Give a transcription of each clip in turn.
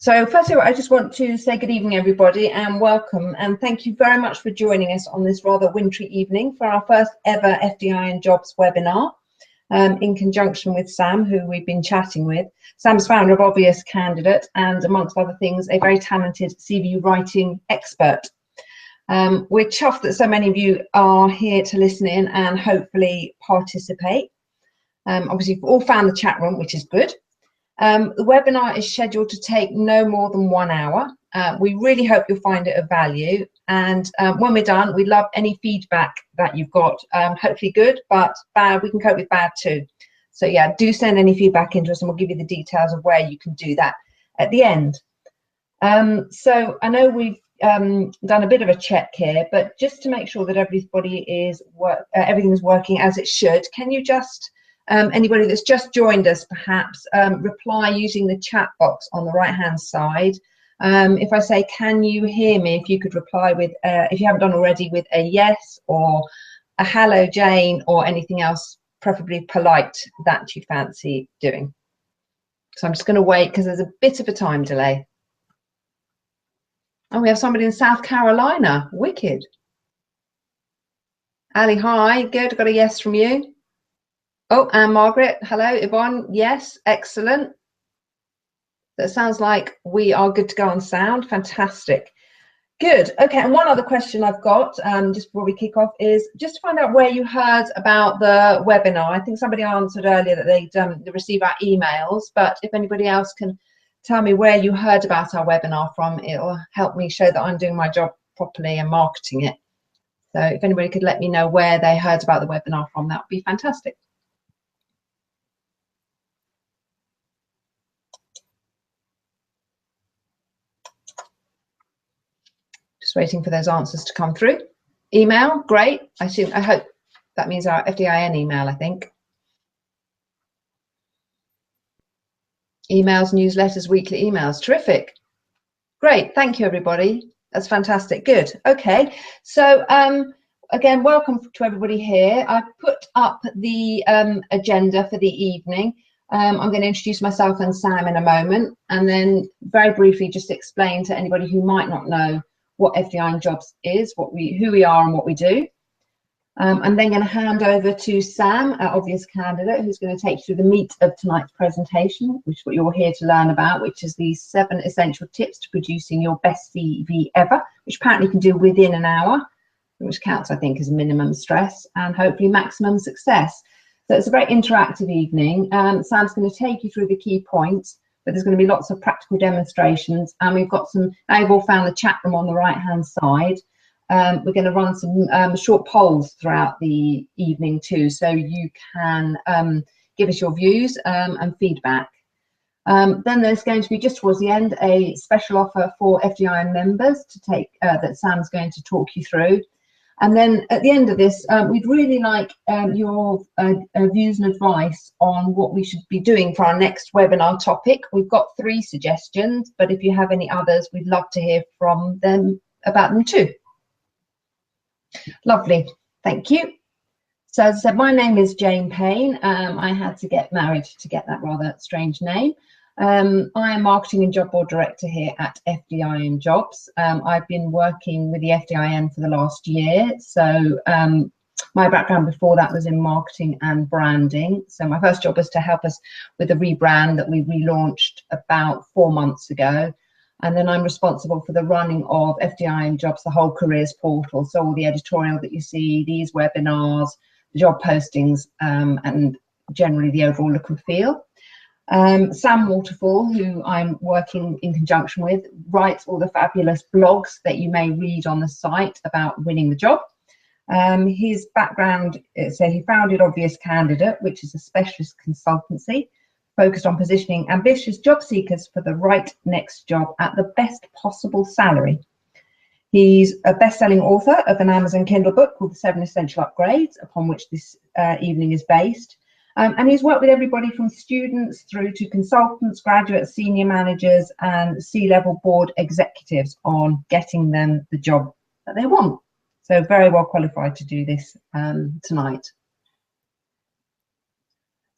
So first of all, I just want to say good evening, everybody, and welcome. And thank you very much for joining us on this rather wintry evening for our first ever FDIN Jobs webinar in conjunction with Sam, who we've been chatting with. Sam's founder of Obvious Candidate and, amongst other things, a very talented CV writing expert. We're chuffed that so many of you are here to listen in and hopefully participate. Obviously, you've all found the chat room, which is good. The webinar is scheduled to take no more than 1 hour. We really hope you'll find it of value. And when we're done, we'd love any feedback that you've got. Hopefully good, but bad, we can cope with bad too. So yeah, do send any feedback into us and we'll give you the details of where you can do that at the end. So I know we've done a bit of a check here, but just to make sure that everybody is everything is working as it should, can you just anybody that's just joined us perhaps reply using the chat box on the right hand side. If I say can you hear me, if you could reply with if you haven't done already, with a yes or a hello Jane or anything else preferably polite that you fancy doing. So I'm just going to wait because there's a bit of a time delay. Oh, we have somebody in South Carolina. Wicked. Ali, hi. Good. I got a yes from you. Oh, and Margaret, hello. Yvonne, yes, excellent. That sounds like we are good to go on sound. Fantastic. Good. Okay, and one other question I've got just before we kick off is just to find out where you heard about the webinar. I think somebody answered earlier that they'd receive our emails, but if anybody else can tell me where you heard about our webinar from, it'll help me show that I'm doing my job properly and marketing it. So if anybody could let me know where they heard about the webinar from, that would be fantastic. Just waiting for those answers to come through. Email, great. I hope that means our FDIN email, I think. Emails, newsletters, weekly emails, terrific. Great, thank you everybody. That's fantastic, good. Okay, so again, welcome to everybody here. I've put up the agenda for the evening. I'm going to introduce myself and Sam in a moment, and then very briefly just explain to anybody who might not know what FDIN Jobs is, who we are and what we do. I'm then going to hand over to Sam, our Obvious Candidate, who's going to take you through the meat of tonight's presentation, which is what you're here to learn about, which is the 7 essential tips to producing your best CV ever, which apparently you can do within an hour, which counts, I think, as minimum stress and hopefully maximum success. So it's a very interactive evening. Sam's going to take you through the key points, but there's going to be lots of practical demonstrations, and we've got some, now you've all found the chat room on the right hand side. We're going to run some short polls throughout the evening too, so you can give us your views and feedback. Then there's going to be, just towards the end, a special offer for FDIN members to take that Sam's going to talk you through. And then at the end of this, we'd really like your views and advice on what we should be doing for our next webinar topic. We've got 3 suggestions, but if you have any others, we'd love to hear from them about them too. Lovely, thank you. So as I said, my name is Jane Payne. I had to get married to get that rather strange name. I am Marketing and Job Board Director here at FDIN Jobs. I've been working with the FDIN for the last year. So my background before that was in marketing and branding. So my first job was to help us with the rebrand that we relaunched about 4 months ago. And then I'm responsible for the running of FDIN Jobs, the whole careers portal. So all the editorial that you see, these webinars, the job postings, and generally the overall look and feel. Sam Waterfall, who I'm working in conjunction with, writes all the fabulous blogs that you may read on the site about winning the job. His background, so he founded Obvious Candidate, which is a specialist consultancy focused on positioning ambitious job seekers for the right next job at the best possible salary. He's a best-selling author of an Amazon Kindle book called The 7 Essential Upgrades, upon which this evening is based. And he's worked with everybody from students through to consultants, graduates, senior managers, and C-level board executives on getting them the job that they want. So very well qualified to do this tonight.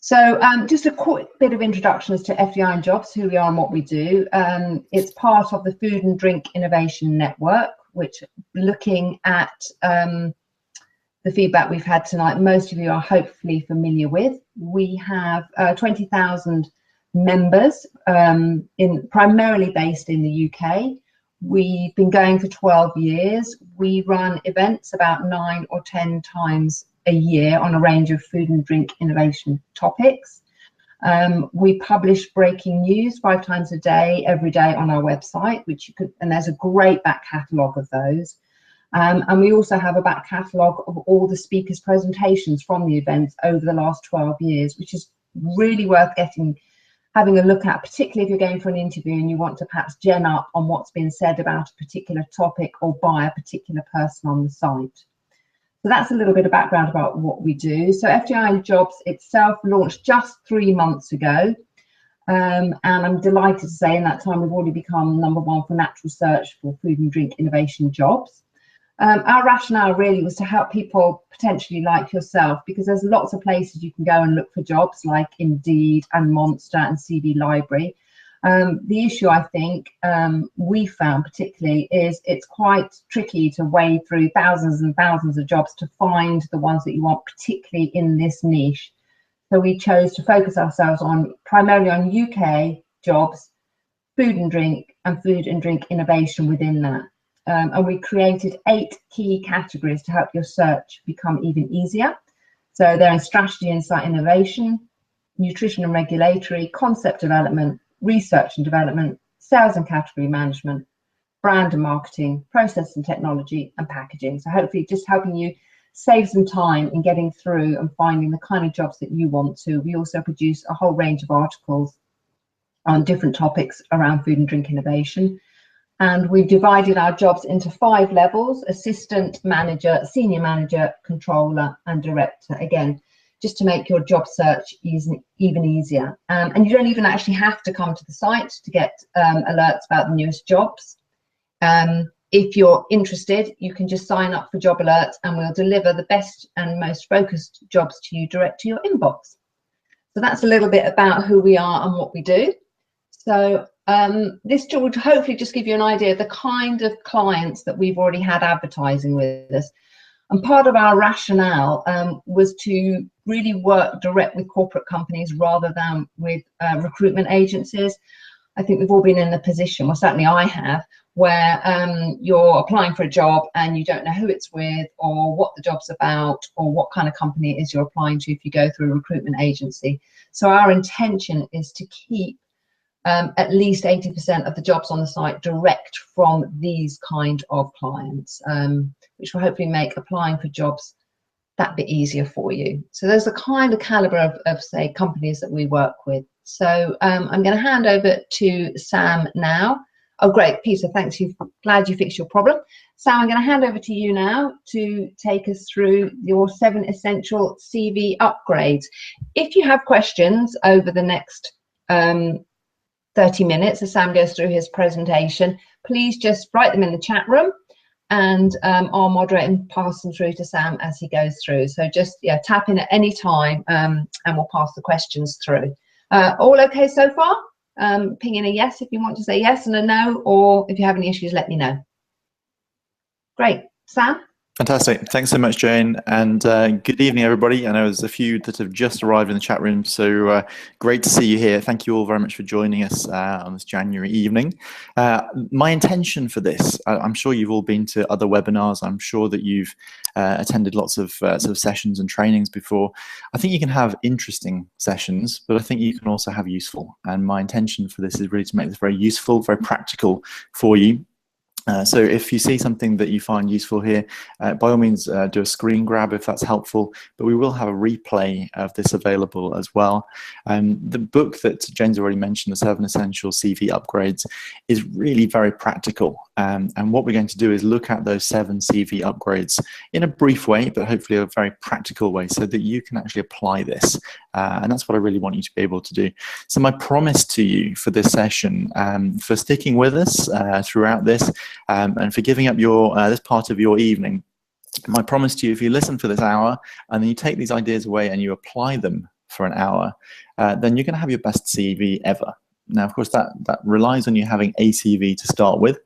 So just a quick bit of introduction as to FDIN Jobs, who we are and what we do. It's part of the Food and Drink Innovation Network, which, looking at the feedback we've had tonight, most of you are hopefully familiar with. We have 20,000 members, primarily based in the UK. We've been going for 12 years. We run events about 9 or 10 times a year on a range of food and drink innovation topics. We publish breaking news 5 times a day, every day on our website, which you could, and there's a great back catalogue of those. And we also have a back catalogue of all the speakers' presentations from the events over the last 12 years, which is really worth having a look at, particularly if you're going for an interview and you want to perhaps gen up on what's been said about a particular topic or by a particular person on the site. So that's a little bit of background about what we do. So FDI Jobs itself launched just 3 months ago. And I'm delighted to say in that time we've already become #1 for natural search for food and drink innovation jobs. Our rationale really was to help people potentially like yourself, because there's lots of places you can go and look for jobs like Indeed and Monster and CV Library. The issue, I think, we found particularly is it's quite tricky to wade through thousands and thousands of jobs to find the ones that you want, particularly in this niche. So we chose to focus ourselves primarily on UK jobs, food and drink innovation within that. And we created 8 key categories to help your search become even easier. So they're in strategy, insight, innovation, nutrition and regulatory, concept development, research and development, sales and category management, brand and marketing, process and technology, and packaging. So hopefully just helping you save some time in getting through and finding the kind of jobs that you want to. We also produce a whole range of articles on different topics around food and drink innovation. And we've divided our jobs into 5 levels: assistant, manager, senior manager, controller, and director. Again, just to make your job search even easier. And you don't even actually have to come to the site to get alerts about the newest jobs. If you're interested, you can just sign up for job alerts and we'll deliver the best and most focused jobs to you direct to your inbox. So that's a little bit about who we are and what we do. So this would hopefully just give you an idea of the kind of clients that we've already had advertising with us. And part of our rationale was to really work direct with corporate companies rather than with recruitment agencies. I think we've all been in the position, well certainly I have, where you're applying for a job and you don't know who it's with or what the job's about or what kind of company it is you're applying to if you go through a recruitment agency. So our intention is to keep at least 80% of the jobs on the site direct from these kind of clients, which will hopefully make applying for jobs that bit easier for you. So there's the kind of caliber of say, companies that we work with. So I'm going to hand over to Sam now. Oh, great, Peter, thanks. Glad you fixed your problem. Sam, I'm going to hand over to you now to take us through your 7 essential CV upgrades. If you have questions over the next 30 minutes as Sam goes through his presentation, please just write them in the chat room and I'll moderate and pass them through to Sam as he goes through. So just tap in at any time and we'll pass the questions through. All okay so far? Ping in a yes if you want to say yes and a no, or if you have any issues, let me know. Great. Sam? Fantastic. Thanks so much, Jane, and good evening, everybody. I know there's a few that have just arrived in the chat room, so great to see you here. Thank you all very much for joining us on this January evening. My intention for this, I'm sure you've all been to other webinars. I'm sure that you've attended lots of sort of sessions and trainings before. I think you can have interesting sessions, but I think you can also have useful. And my intention for this is really to make this very useful, very practical for you. So if you see something that you find useful here, by all means do a screen grab if that's helpful, but we will have a replay of this available as well. The book that Jane's already mentioned, the 7 Essential CV Upgrades, is really very practical. And what we're going to do is look at those 7 CV upgrades in a brief way, but hopefully a very practical way so that you can actually apply this. And that's what I really want you to be able to do. So my promise to you for this session, for sticking with us throughout this, and for giving up your this part of your evening, my promise to you, if you listen for this hour and then you take these ideas away and you apply them for an hour, then you're going to have your best CV ever. Now, of course, that relies on you having a CV to start with.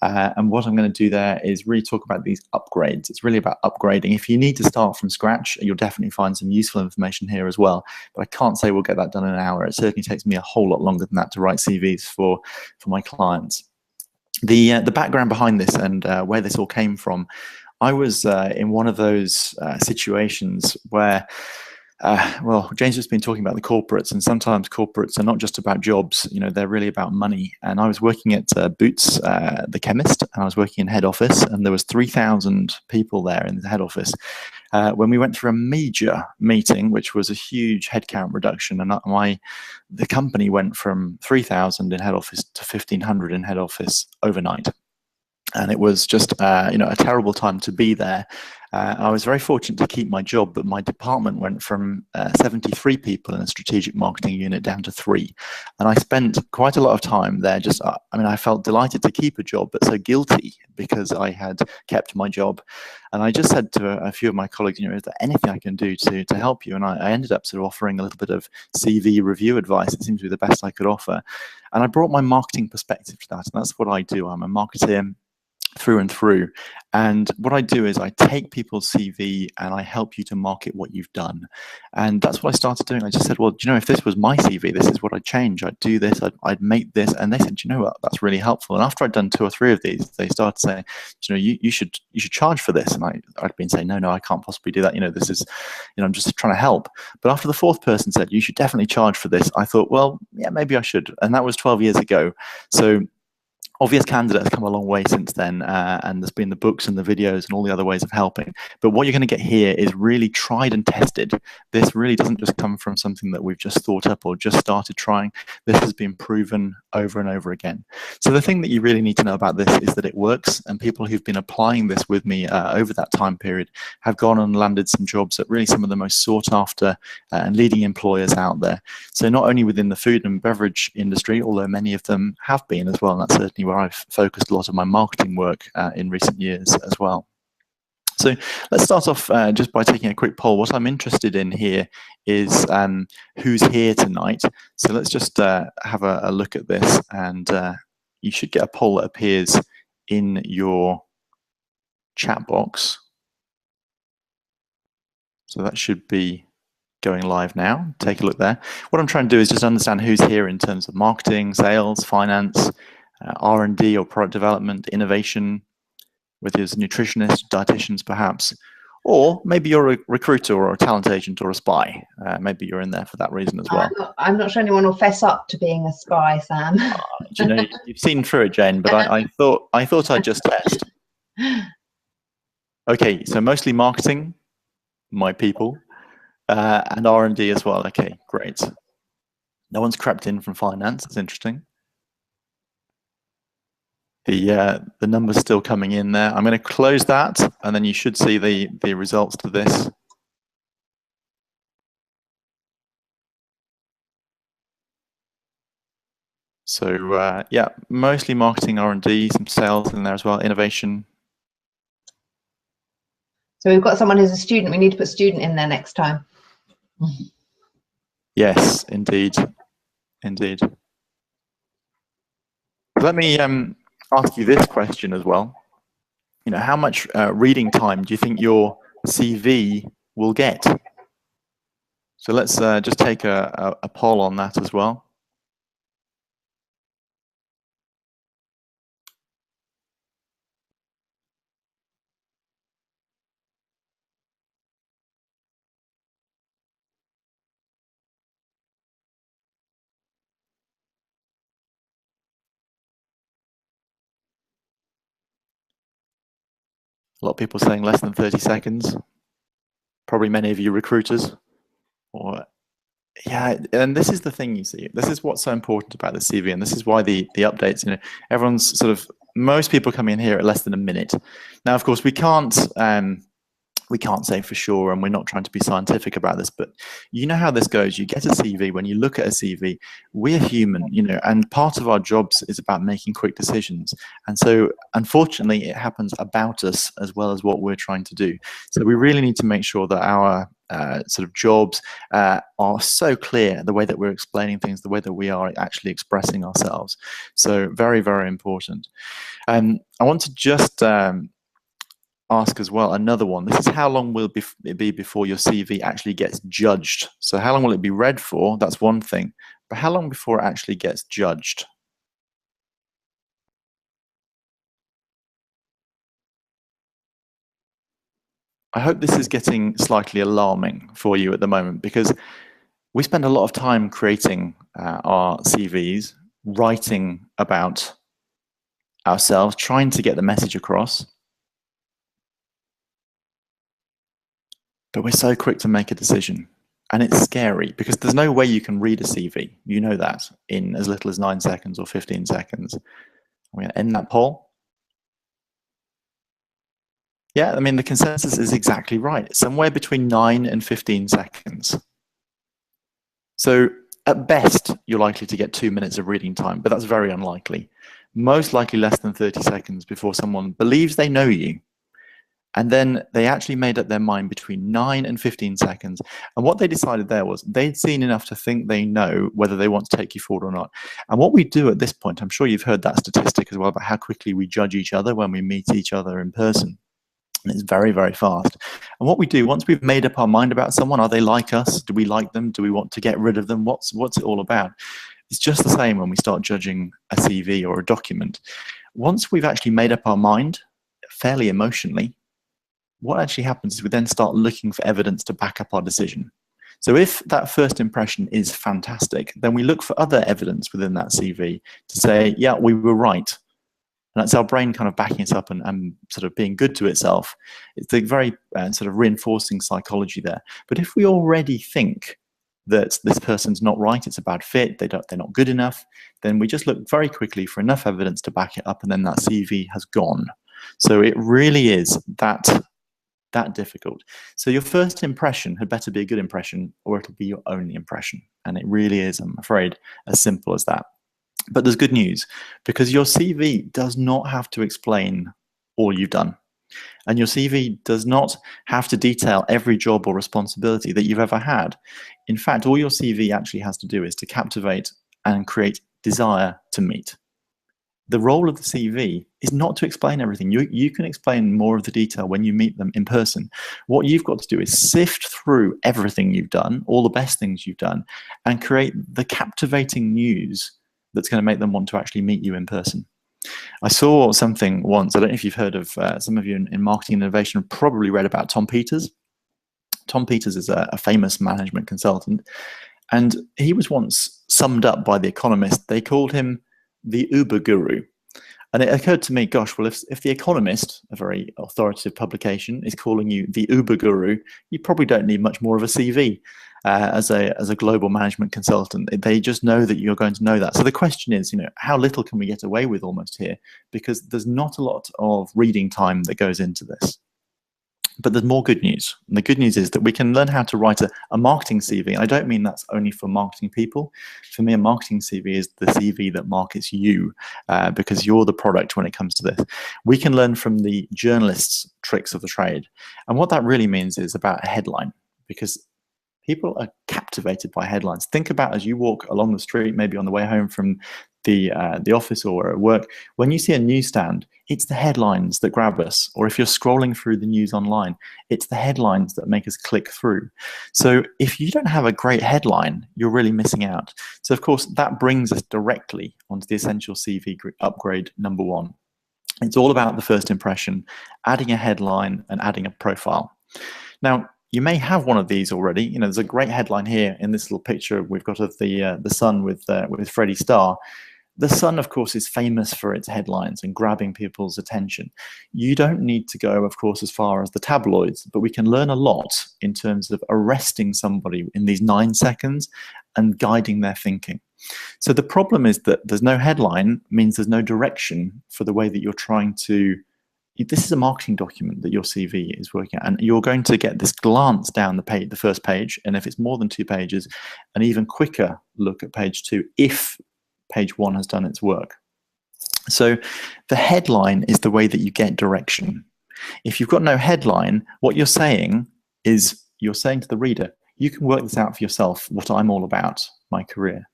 And what I'm going to do there is really talk about these upgrades. It's really about upgrading. If you need to start from scratch, you'll definitely find some useful information here as well. But I can't say we'll get that done in an hour. It certainly takes me a whole lot longer than that to write CVs for my clients. The background behind this and where this all came from, I was in one of those situations where well, James has been talking about the corporates, and sometimes corporates are not just about jobs, you know, they're really about money. And I was working at Boots, the chemist, and I was working in head office, and there was 3,000 people there in the head office. When we went through a major meeting, which was a huge headcount reduction, and the company went from 3,000 in head office to 1,500 in head office overnight. And it was just, you know, a terrible time to be there. I was very fortunate to keep my job, but my department went from 73 people in a strategic marketing unit down to 3. And I spent quite a lot of time there. Just, I mean, I felt delighted to keep a job, but so guilty because I had kept my job. And I just said to a few of my colleagues, you know, is there anything I can do to help you? And I ended up sort of offering a little bit of CV review advice. It seemed to be the best I could offer. And I brought my marketing perspective to that. And that's what I do. I'm a marketer through and through. And what I do is I take people's CV and I help you to market what you've done. And that's what I started doing. I just said, well, do you know, if this was my CV, this is what I'd change. I'd do this, I'd make this. And they said, do you know what, that's really helpful. And after I'd done 2 or 3 of these, they started saying, you know, you should charge for this. And I'd been saying, no, I can't possibly do that. You know, this is, you know, I'm just trying to help. But after the 4th person said, you should definitely charge for this, I thought, well, yeah, maybe I should. And that was 12 years ago. So Obvious Candidate has come a long way since then, and there's been the books and the videos and all the other ways of helping. But what you're going to get here is really tried and tested. This really doesn't just come from something that we've just thought up or just started trying. This has been proven over and over again. So the thing that you really need to know about this is that it works, and people who've been applying this with me over that time period have gone and landed some jobs at really some of the most sought after and leading employers out there. So not only within the food and beverage industry, although many of them have been as well, and that's certainly where I've focused a lot of my marketing work in recent years as well. So let's start off just by taking a quick poll. What I'm interested in here is who's here tonight. So let's just have a look at this, and you should get a poll that appears in your chat box. So that should be going live now. Take a look there. What I'm trying to do is just understand who's here in terms of marketing, sales, finance, R&D or product development, innovation, whether it's nutritionists, dietitians perhaps, or maybe you're a recruiter or a talent agent or a spy. Maybe you're in there for that reason as well. I'm not sure anyone will fess up to being a spy, Sam. You know, you've seen through it, Jane, but I thought I'd just test. Okay, so mostly marketing, my people, and R&D as well. Okay, great. No one's crept in from finance. That's interesting. The numbers still coming in there. I'm going to close that, and then you should see the results to this. So yeah, mostly marketing, R&D, some sales in there as well, innovation. So we've got someone who's a student. We need to put student in there next time. Yes, indeed, indeed. Let me ask you this question as well. You know, how much reading time do you think your CV will get? So let's just take a poll on that as well. A lot of people saying less than 30 seconds. Probably many of you recruiters. Or yeah, and this is the thing, you see. This is what's so important about the CV, and this is why the updates, you know, everyone's sort of, most people come in here at less than a minute. Now, of course, we can't say for sure, and we're not trying to be scientific about this, but you know how this goes. You get a CV. When you look at a CV, we're human, you know, and part of our jobs is about making quick decisions. And so, unfortunately, it happens about us as well as what we're trying to do. So we really need to make sure that our sort of jobs are so clear, the way that we're explaining things, the way that we are actually expressing ourselves. So very, very important. I want to just ask as well another one. This is how long will it be before your CV actually gets judged? So how long will it be read for? That's one thing. But how long before it actually gets judged? I hope this is getting slightly alarming for you at the moment, because we spend a lot of time creating our CVs, writing about ourselves, trying to get the message across. But we're so quick to make a decision. And it's scary because there's no way you can read a CV. You know that in as little as 9 seconds or 15 seconds. I'm going to end that poll. Yeah, I mean, the consensus is exactly right. Somewhere between 9 and 15 seconds. So at best, you're likely to get 2 minutes of reading time, but that's very unlikely. Most likely less than 30 seconds before someone believes they know you. And then they actually made up their mind between 9 and 15 seconds. And what they decided there was they'd seen enough to think they know whether they want to take you forward or not. And what we do at this point, I'm sure you've heard that statistic as well about how quickly we judge each other when we meet each other in person. And it's very, very fast. And what we do, once we've made up our mind about someone, are they like us? Do we like them? Do we want to get rid of them? What's it all about? It's just the same when we start judging a CV or a document. Once we've actually made up our mind, fairly emotionally, what actually happens is we then start looking for evidence to back up our decision. So if that first impression is fantastic, then we look for other evidence within that CV to say, yeah, we were right. And that's our brain kind of backing it up and sort of being good to itself. It's a very sort of reinforcing psychology there. But if we already think that this person's not right, it's a bad fit, they're not good enough, then we just look very quickly for enough evidence to back it up, and then that CV has gone. So it really is that difficult. So your first impression had better be a good impression, or it'll be your only impression. And it really is, I'm afraid, as simple as that. But there's good news, because your CV does not have to explain all you've done. And your CV does not have to detail every job or responsibility that you've ever had. In fact, all your CV actually has to do is to captivate and create desire to meet. The role of the CV is not to explain everything. You can explain more of the detail when you meet them in person. What you've got to do is sift through everything you've done, all the best things you've done, and create the captivating news that's going to make them want to actually meet you in person. I saw something once, I don't know if you've heard of, some of you in marketing innovation probably read about Tom Peters. Tom Peters is a famous management consultant, and he was once summed up by The Economist. They called him the Uber guru. And it occurred to me, gosh, well, if The Economist, a very authoritative publication, is calling you the Uber guru, you probably don't need much more of a CV as a global management consultant. They just know that you're going to know that. So the question is, how little can we get away with almost here? Because there's not a lot of reading time that goes into this. But there's more good news. And the good news is that we can learn how to write a marketing CV. I don't mean that's only for marketing people. For me, a marketing CV is the CV that markets you, because you're the product when it comes to this. We can learn from the journalists' tricks of the trade. And what that really means is about a headline, because people are captivated by headlines. Think about as you walk along the street, maybe on the way home from the office or at work, when you see a newsstand, it's the headlines that grab us. Or if you're scrolling through the news online, it's the headlines that make us click through. So if you don't have a great headline, you're really missing out. So of course, that brings us directly onto the essential CV upgrade number 1. It's all about the first impression, adding a headline and adding a profile. Now, you may have one of these already. There's a great headline here in this little picture we've got of the Sun with Freddie Starr. The Sun, of course, is famous for its headlines and grabbing people's attention. You don't need to go, of course, as far as the tabloids, but we can learn a lot in terms of arresting somebody in these 9 seconds and guiding their thinking. So the problem is that there's no headline, means there's no direction for the way that you're trying to. This is a marketing document that your CV is working at, and you're going to get this glance down the first page, and if it's more than 2 pages, an even quicker look at page 2 if page 1 has done its work. So the headline is the way that you get direction. If you've got no headline, what you're saying is you're saying to the reader, you can work this out for yourself, what I'm all about, my career,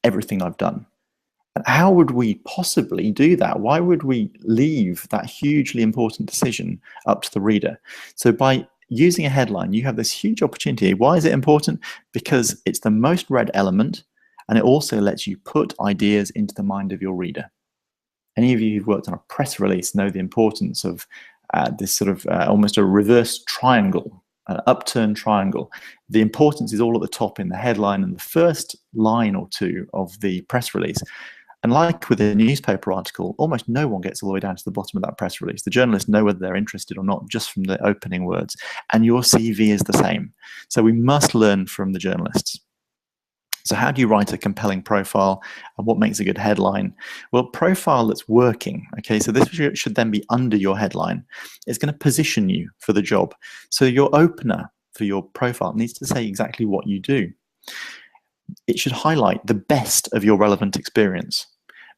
everything I've done. And how would we possibly do that? Why would we leave that hugely important decision up to the reader? So by using a headline, you have this huge opportunity. Why is it important? Because it's the most read element, and it also lets you put ideas into the mind of your reader. Any of you who've worked on a press release know the importance of this sort of almost a reverse triangle, an upturned triangle. The importance is all at the top in the headline and the first line or two of the press release. And like with a newspaper article, almost no one gets all the way down to the bottom of that press release. The journalists know whether they're interested or not just from the opening words. And your CV is the same. So we must learn from the journalists. So how do you write a compelling profile, and what makes a good headline? Well, profile that's working. Okay, so this should then be under your headline. It's going to position you for the job. So your opener for your profile needs to say exactly what you do. It should highlight the best of your relevant experience,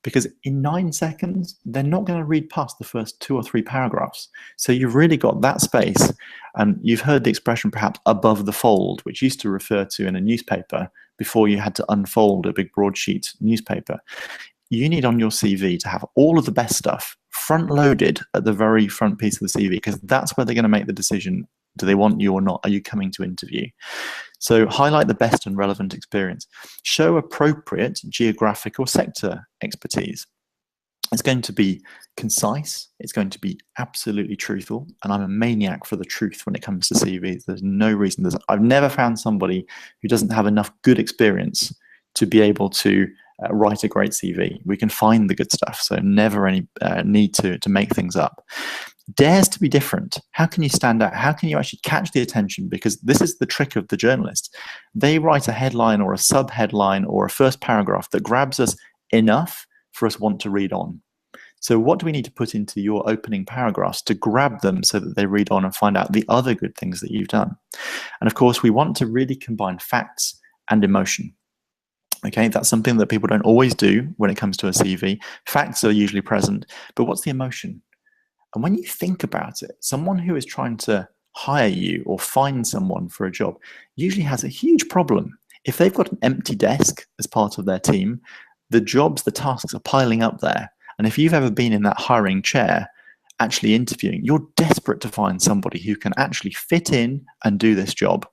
because in 9 seconds, they're not going to read past the first 2 or 3 paragraphs. So you've really got that space. And you've heard the expression perhaps above the fold, which used to refer to in a newspaper before you had to unfold a big broadsheet newspaper. You need on your CV to have all of the best stuff front loaded at the very front piece of the CV, because that's where they're going to make the decision. Do they want you or not? Are you coming to interview? So highlight the best and relevant experience. Show appropriate geographic or sector expertise. It's going to be concise. It's going to be absolutely truthful. And I'm a maniac for the truth when it comes to CVs. There's no reason. I've never found somebody who doesn't have enough good experience to be able to write a great CV. We can find the good stuff. So never any need to make things up. Dares to be different. How can you stand out? How can you actually catch the attention? Because this is the trick of the journalists. They write a headline or a sub-headline or a first paragraph that grabs us enough for us want to read on. So what do we need to put into your opening paragraphs to grab them so that they read on and find out the other good things that you've done? And of course, we want to really combine facts and emotion. Okay, that's something that people don't always do when it comes to a CV. Facts are usually present, but what's the emotion? And when you think about it, someone who is trying to hire you or find someone for a job usually has a huge problem. If they've got an empty desk as part of their team, the jobs, the tasks are piling up there. And if you've ever been in that hiring chair, actually interviewing, you're desperate to find somebody who can actually fit in and do this job.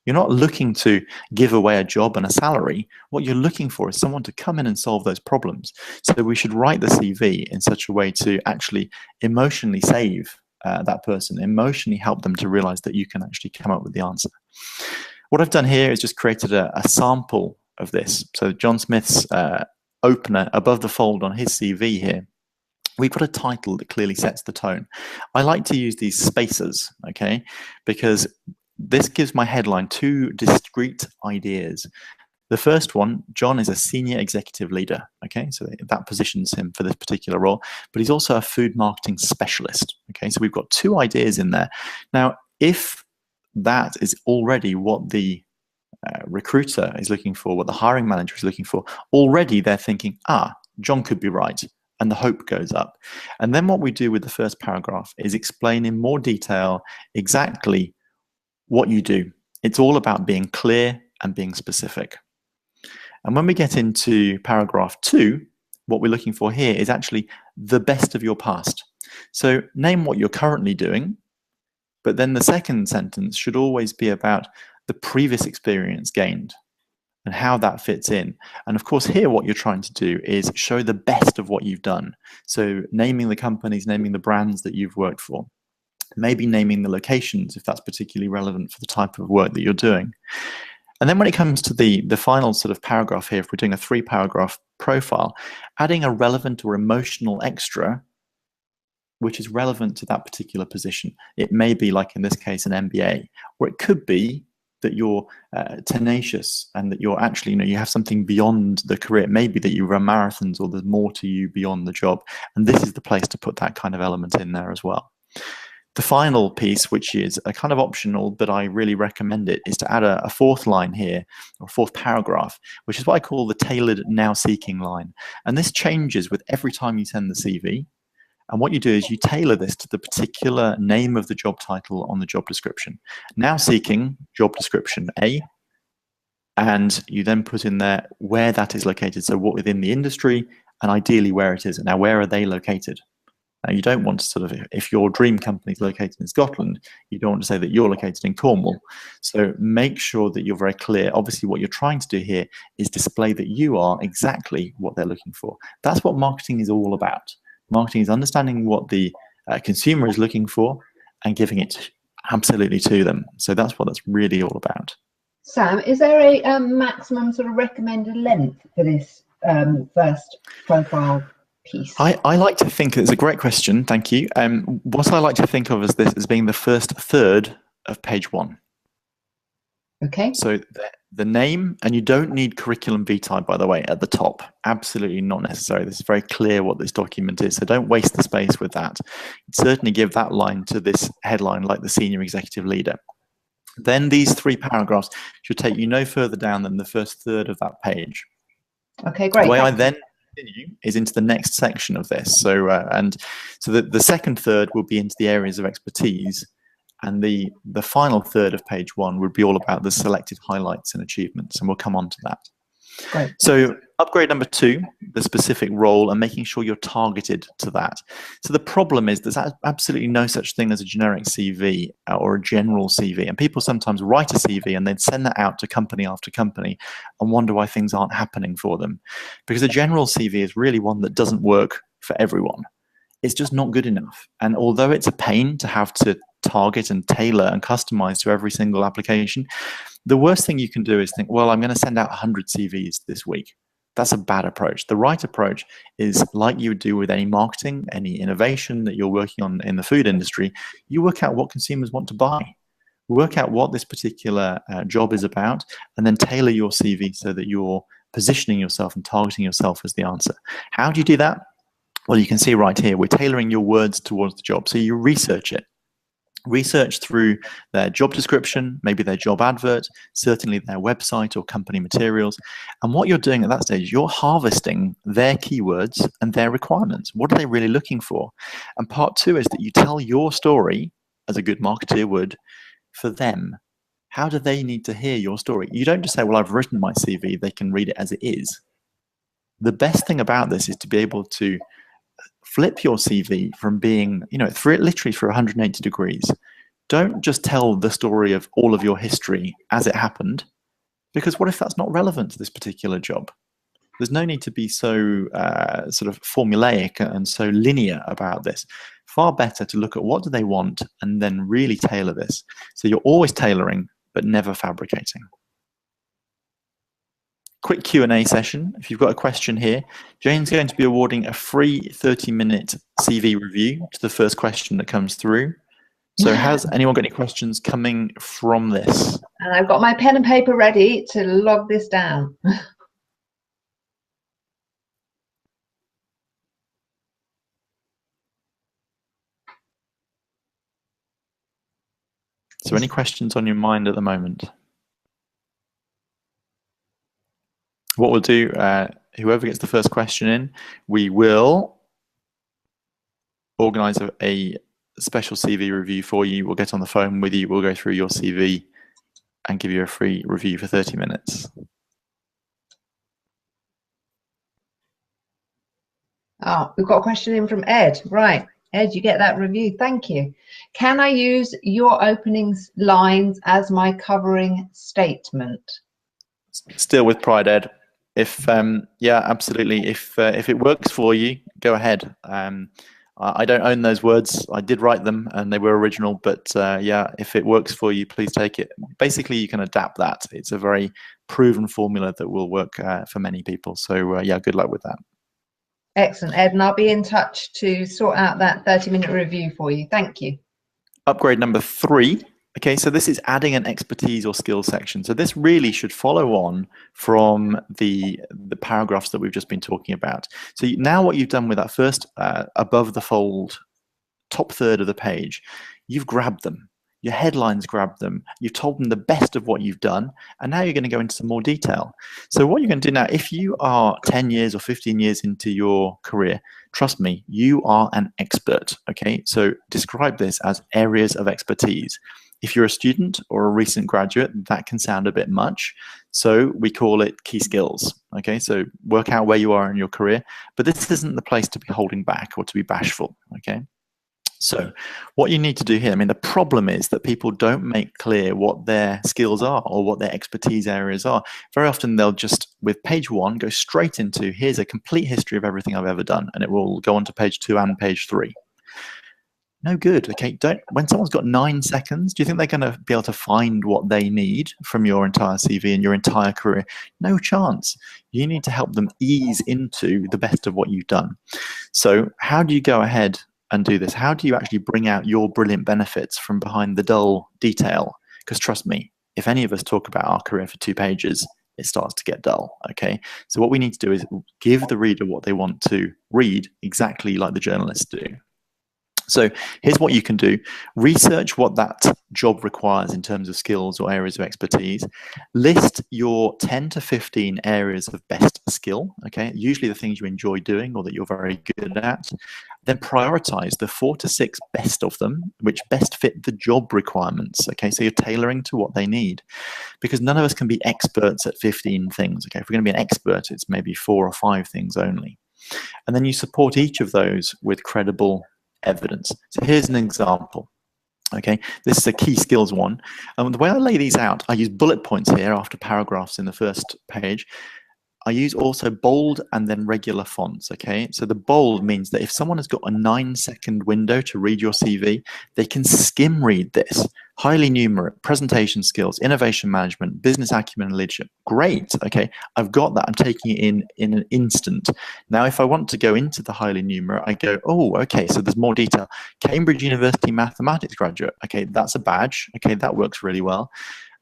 You're not looking to give away a job and a salary. What you're looking for is someone to come in and solve those problems. So we should write the CV in such a way to actually emotionally save that person, emotionally help them to realize that you can actually come up with the answer. What I've done here is just created a sample of this. So John Smith's opener above the fold on his CV here. We've got a title that clearly sets the tone. I like to use these spaces, okay, because this gives my headline 2 discrete ideas. The first one, John is a senior executive leader, okay, so that positions him for this particular role, but he's also a food marketing specialist, okay, so we've got 2 ideas in there. Now, if that is already what the recruiter is looking for, what the hiring manager is looking for, already they're thinking, John could be right, and the hope goes up. And then what we do with the first paragraph is explain in more detail exactly what you do. It's all about being clear and being specific. And when we get into paragraph 2, what we're looking for here is actually the best of your past. So name what you're currently doing, but then the second sentence should always be about the previous experience gained and how that fits in. And of course, here what you're trying to do is show the best of what you've done. So naming the companies, naming the brands that you've worked for. Maybe naming the locations if that's particularly relevant for the type of work that you're doing. And then when it comes to the final sort of paragraph here, if we're doing a 3-paragraph profile, adding a relevant or emotional extra which is relevant to that particular position. It may be, like in this case, an MBA, or it could be that you're tenacious and that you're actually, you have something beyond the career. It may be that you run marathons or there's more to you beyond the job. And this is the place to put that kind of element in there as well. The final piece, which is a kind of optional, but I really recommend it, is to add a 4th line here, or 4th paragraph, which is what I call the tailored now seeking line. And this changes with every time you send the CV. And what you do is you tailor this to the particular name of the job title on the job description. Now seeking job description A, and you then put in there where that is located. So what within the industry, and ideally where it is. Now, where are they located? Now, you don't want to sort of, if your dream company is located in Scotland, you don't want to say that you're located in Cornwall. So make sure that you're very clear. Obviously, what you're trying to do here is display that you are exactly what they're looking for. That's what marketing is all about. Marketing is understanding what the consumer is looking for and giving it absolutely to them. So that's what that's really all about. Sam, is there a maximum sort of recommended length for this first profile piece? I like to think, it's a great question, thank you. What I like to think of as this as being the first third of page 1. Okay. So the name, and you don't need curriculum vitae, by the way, at the top. Absolutely not necessary. This is very clear what this document is, so don't waste the space with that. Certainly give that line to this headline, like the senior executive leader. Then these 3 paragraphs should take you no further down than the first third of that page. Okay, great. The way I then continue is into the next section of this. So the second third will be into the areas of expertise, and the final third of page 1 would be all about the selected highlights and achievements, and we'll come on to that. Great. So upgrade number 2, the specific role, and making sure you're targeted to that. So the problem is there's absolutely no such thing as a generic CV or a general CV. And people sometimes write a CV and then send that out to company after company and wonder why things aren't happening for them. Because a general CV is really one that doesn't work for everyone. It's just not good enough. And although it's a pain to have to target and tailor and customize to every single application, the worst thing you can do is think, well, I'm going to send out 100 CVs this week. That's a bad approach. The right approach is like you would do with any marketing, any innovation that you're working on in the food industry. You work out what consumers want to buy. Work out what this particular job is about, and then tailor your CV so that you're positioning yourself and targeting yourself as the answer. How do you do that? Well, you can see right here, we're tailoring your words towards the job. So you research it. Research through their job description, maybe their job advert, certainly their website or company materials. And what you're doing at that stage, you're harvesting their keywords and their requirements. What are they really looking for? And part 2 is that you tell your story, as a good marketer would, for them. How do they need to hear your story? You don't just say, well, I've written my CV, they can read it as it is. The best thing about this is to be able to flip your CV from being, literally for 180 degrees. Don't just tell the story of all of your history as it happened, because what if that's not relevant to this particular job? There's no need to be so sort of formulaic and so linear about this. Far better to look at what do they want and then really tailor this. So you're always tailoring, but never fabricating. Quick Q&A session. If you've got a question here, Jane's going to be awarding a free 30-minute CV review to the first question that comes through. So has anyone got any questions coming from this? And I've got my pen and paper ready to log this down. So any questions on your mind at the moment? What we'll do, whoever gets the first question in, we will organise a special CV review for you. We'll get on the phone with you. We'll go through your CV and give you a free review for 30 minutes. Oh, we've got a question in from Ed. Right. Ed, you get that review. Thank you. Can I use your opening lines as my covering statement? Still with pride, Ed. If yeah, absolutely. If it works for you, go ahead. I don't own those words. I did write them, and they were original. But yeah, if it works for you, please take it. Basically, you can adapt that. It's a very proven formula that will work for many people. So yeah, good luck with that. Excellent, Ed, and I'll be in touch to sort out that 30-minute review for you. Thank you. Upgrade number 3. Okay, so this is adding an expertise or skill section. So this really should follow on from the paragraphs that we've just been talking about. So now what you've done with that first above the fold, top third of the page, you've grabbed them. your headlines grab them, you've told them the best of what you've done, and now you're going to go into some more detail. So what you're going to do now, if you are 10 years or 15 years into your career, trust me, you are an expert, okay? So describe this as areas of expertise. If you're a student or a recent graduate, that can sound a bit much. So we call it key skills, okay? So work out where you are in your career, but this isn't the place to be holding back or to be bashful, okay? So what you need to do here, I mean, the problem is that people don't make clear what their skills are or what their expertise areas are. Very often they'll just, with page 1, go straight into, here's a complete history of everything I've ever done, and it will go on to page 2 and page 3. No good, okay? When someone's got 9 seconds, do you think they're going to be able to find what they need from your entire CV and your entire career? No chance. You need to help them ease into the best of what you've done. So how do you go ahead and do this? How do you actually bring out your brilliant benefits from behind the dull detail? Because trust me, if any of us talk about our career for 2 pages, it starts to get dull, okay? So what we need to do is give the reader what they want to read, exactly like the journalists do. So here's what you can do. Research what that job requires in terms of skills or areas of expertise. List your 10 to 15 areas of best skill, okay? Usually the things you enjoy doing or that you're very good at. Then prioritize the 4 to 6 best of them, which best fit the job requirements, okay? So you're tailoring to what they need. Because none of us can be experts at 15 things, okay? If we're going to be an expert, it's maybe 4 or 5 things only. And then you support each of those with credible evidence. So here's an example. Okay, this is a key skills one. The way I lay these out, I use bullet points here after paragraphs in the first page. I use also bold and then regular fonts, okay? So the bold means that if someone has got a 9-second window to read your CV, they can skim read this. Highly numerate, presentation skills, innovation management, business acumen and leadership. Great, okay? I've got that. I'm taking it in an instant. Now, if I want to go into the highly numerate, I go, oh, okay, so there's more detail. Cambridge University mathematics graduate. Okay, that's a badge. Okay, that works really well.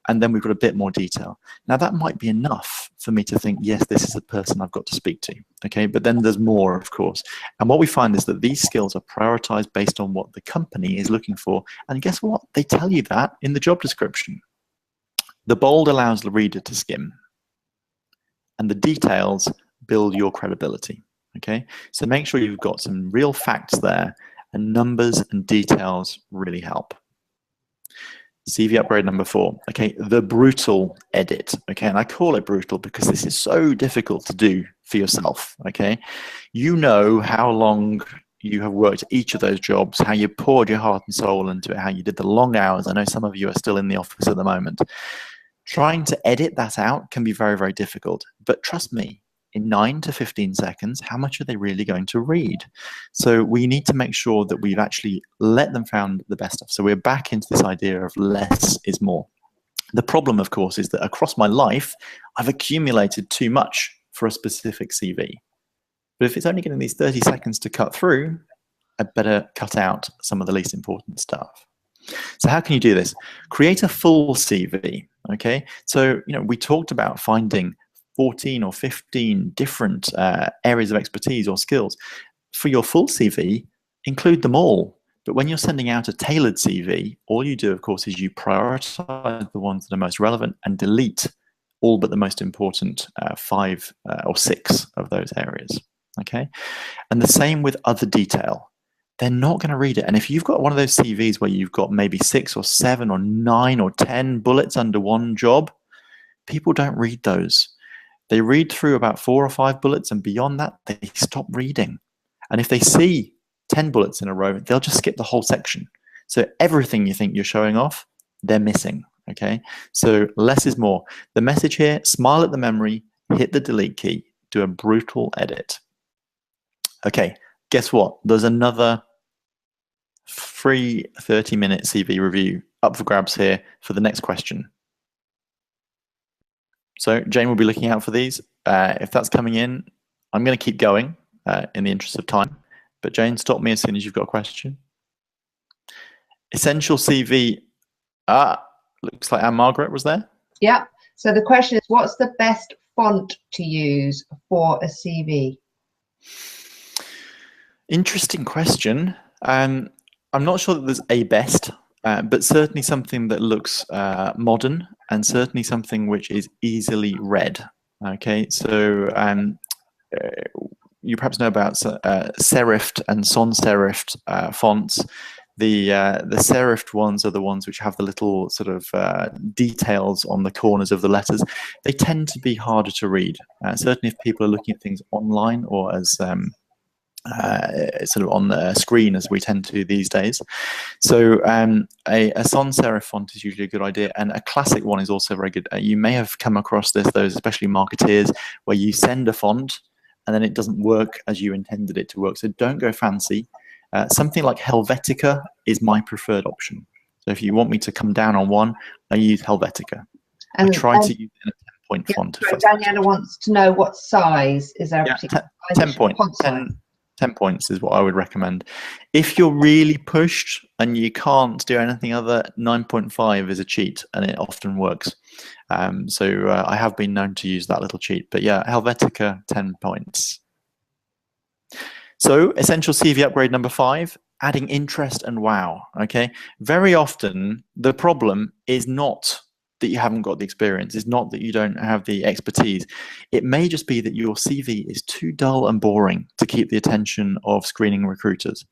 And then we've got a bit more detail. Now that might be enough for me to think, yes, this is a person I've got to speak to, okay? But then there's more, of course. And what we find is that these skills are prioritized based on what the company is looking for. And guess what? They tell you that in the job description. The bold allows the reader to skim. And the details build your credibility, okay? So make sure you've got some real facts there, and numbers and details really help. CV upgrade number 4, okay, the brutal edit, okay, and I call it brutal because this is so difficult to do for yourself, okay. You know how long you have worked each of those jobs, how you poured your heart and soul into it, how you did the long hours. I know some of you are still in the office at the moment. Trying to edit that out can be very, very difficult, but trust me, in 9 to 15 seconds, how much are they really going to read? So we need to make sure that we've actually let them find the best stuff. So we're back into this idea of less is more. The problem, of course, is that across my life, I've accumulated too much for a specific CV. But if it's only getting these 30 seconds to cut through, I'd better cut out some of the least important stuff. So how can you do this? Create a full CV, okay? So, we talked about finding 14 or 15 different areas of expertise or skills. For your full CV, include them all. But when you're sending out a tailored CV, all you do, of course, is you prioritize the ones that are most relevant and delete all but the most important 5 or 6 of those areas. Okay? And the same with other detail. They're not going to read it. And if you've got one of those CVs where you've got maybe 6 or 7 or 9 or 10 bullets under one job, people don't read those. They read through about 4 or 5 bullets, and beyond that, they stop reading. And if they see 10 bullets in a row, they'll just skip the whole section. So everything you think you're showing off, they're missing, okay? So less is more. The message here, smile at the memory, hit the delete key, do a brutal edit. Okay, guess what? There's another free 30-minute CV review up for grabs here for the next question. So Jane will be looking out for these. If that's coming in, I'm going to keep going in the interest of time. But Jane, stop me as soon as you've got a question. Essential CV. Looks like Anne Margaret was there. Yeah. So the question is, what's the best font to use for a CV? Interesting question. I'm not sure that there's a best. but certainly something that looks modern, and certainly something which is easily read. Okay, so you perhaps know about serifed and sans-serifed fonts. The serifed ones are the ones which have the little sort of details on the corners of the letters. They tend to be harder to read. Certainly if people are looking at things online or as sort of on the screen as we tend to these days. So a sans serif font is usually a good idea, and a classic one is also very good. You may have come across those especially marketeers, where you send a font and then it doesn't work as you intended it to work. So don't go fancy. Something like Helvetica is my preferred option. So if you want me to come down on one, I use Helvetica. And I try to use a 10-point font. Sorry, Daniela wants to know what size is there. 10 points. 10 points is what I would recommend. If you're really pushed and you can't do anything other, 9.5 is a cheat, and it often works. So I have been known to use that little cheat. But yeah, Helvetica, 10 points. So essential CV upgrade number 5, adding interest and wow. Okay, very often the problem is not that you haven't got the experience. It's not that you don't have the expertise. It may just be that your CV is too dull and boring to keep the attention of screening recruiters.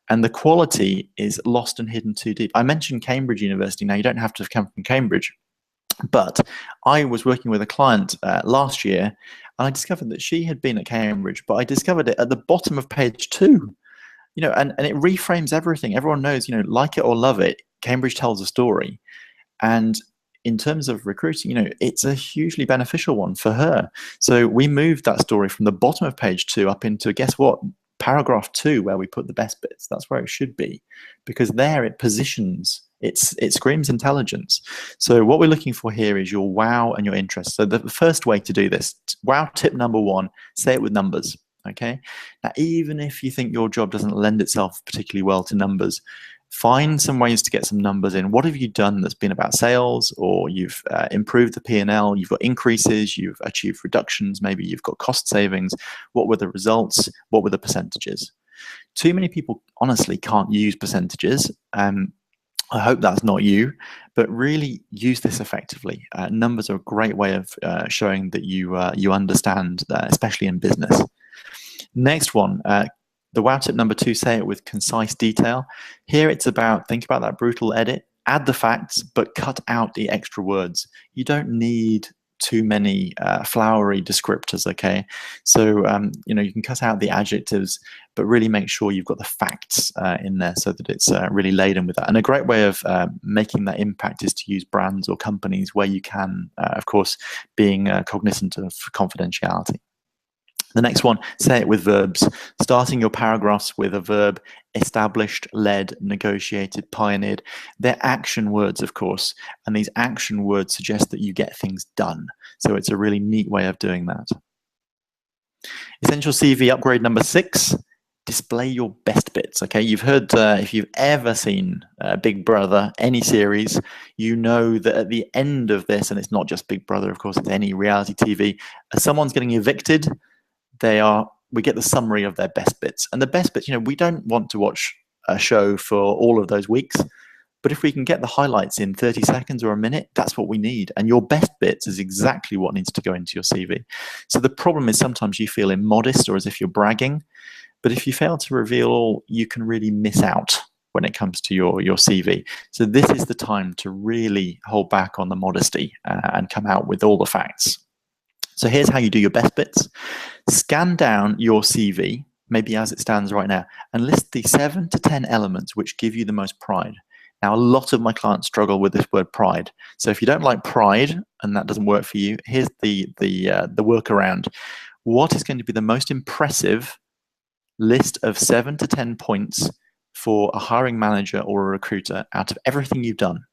And the quality is lost and hidden too deep. I mentioned Cambridge University. Now, you don't have to have come from Cambridge, but I was working with a client last year, and I discovered that she had been at Cambridge, but I discovered it at the bottom of page 2. You know, and it reframes everything. Everyone knows, you know, like it or love it, Cambridge tells a story. And in terms of recruiting, you know, it's a hugely beneficial one for her. So we moved that story from the bottom of page 2 up into, guess what, paragraph 2, where we put the best bits. That's where it should be, because there it positions, it screams intelligence. So what we're looking for here is your wow and your interest. So the first way to do this, wow tip number 1, say it with numbers. Okay, now even if you think your job doesn't lend itself particularly well to numbers, find some ways to get some numbers in. What have you done that's been about sales, or you've improved the P&L, you've got increases, you've achieved reductions, maybe you've got cost savings. What were the results? What were the percentages? Too many people honestly can't use percentages. I hope that's not you, but really use this effectively. Numbers are a great way of showing that you understand, especially in business. Next one, the wow tip number 2, say it with concise detail. Here it's about, think about that brutal edit, add the facts, but cut out the extra words. You don't need too many flowery descriptors, okay? So, you know, you can cut out the adjectives, but really make sure you've got the facts in there so that it's really laden with that. And a great way of making that impact is to use brands or companies where you can, of course, being cognizant of confidentiality. The next one, say it with verbs. Starting your paragraphs with a verb: established, led, negotiated, pioneered. They're action words, of course, and these action words suggest that you get things done. So it's a really neat way of doing that. Essential CV upgrade number 6, display your best bits. Okay, you've heard, if you've ever seen Big Brother, any series, you know that at the end of this, and it's not just Big Brother, of course, it's any reality TV, as someone's getting evicted, we get the summary of their best bits. And the best bits, you know, we don't want to watch a show for all of those weeks, but if we can get the highlights in 30 seconds or a minute, that's what we need. And your best bits is exactly what needs to go into your CV. So the problem is sometimes you feel immodest or as if you're bragging, but if you fail to reveal all, you can really miss out when it comes to your CV. So this is the time to really hold back on the modesty and come out with all the facts. So here's how you do your best bits. Scan down your CV, maybe as it stands right now, and list the 7 to 10 elements which give you the most pride. Now, a lot of my clients struggle with this word pride. So if you don't like pride and that doesn't work for you, here's the workaround. What is going to be the most impressive list of 7 to 10 points for a hiring manager or a recruiter out of everything you've done?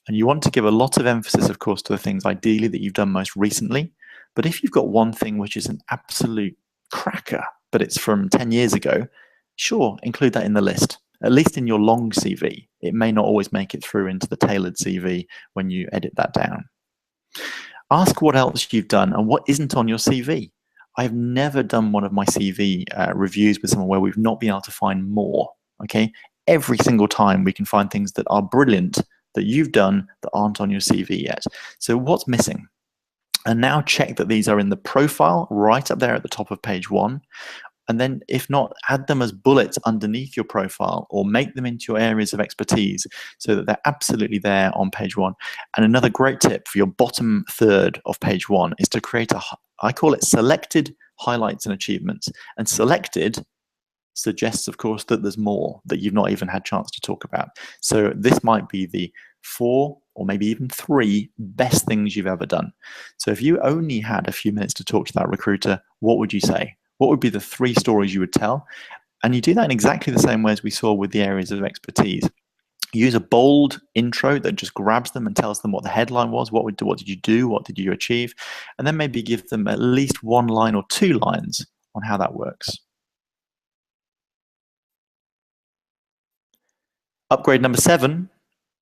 And you want to give a lot of emphasis, of course, to the things ideally that you've done most recently. But if you've got one thing which is an absolute cracker, but it's from 10 years ago, sure, include that in the list, at least in your long CV. It may not always make it through into the tailored CV when you edit that down. Ask what else you've done and what isn't on your CV. I've never done one of my CV reviews with someone where we've not been able to find more. Okay, every single time we can find things that are brilliant that you've done that aren't on your CV yet. So what's missing? And now check that these are in the profile right up there at the top of page 1. And then if not, add them as bullets underneath your profile or make them into your areas of expertise so that they're absolutely there on page 1. And another great tip for your bottom third of page 1 is to create I call it selected highlights and achievements. And selected suggests, of course, that there's more that you've not even had a chance to talk about. So this might be the 4 or maybe even 3 best things you've ever done. So if you only had a few minutes to talk to that recruiter, what would you say? What would be the 3 stories you would tell? And you do that in exactly the same way as we saw with the areas of expertise. Use a bold intro that just grabs them and tells them what the headline was, what did you do, what did you achieve, and then maybe give them at least 1 line or 2 lines on how that works. Upgrade number 7.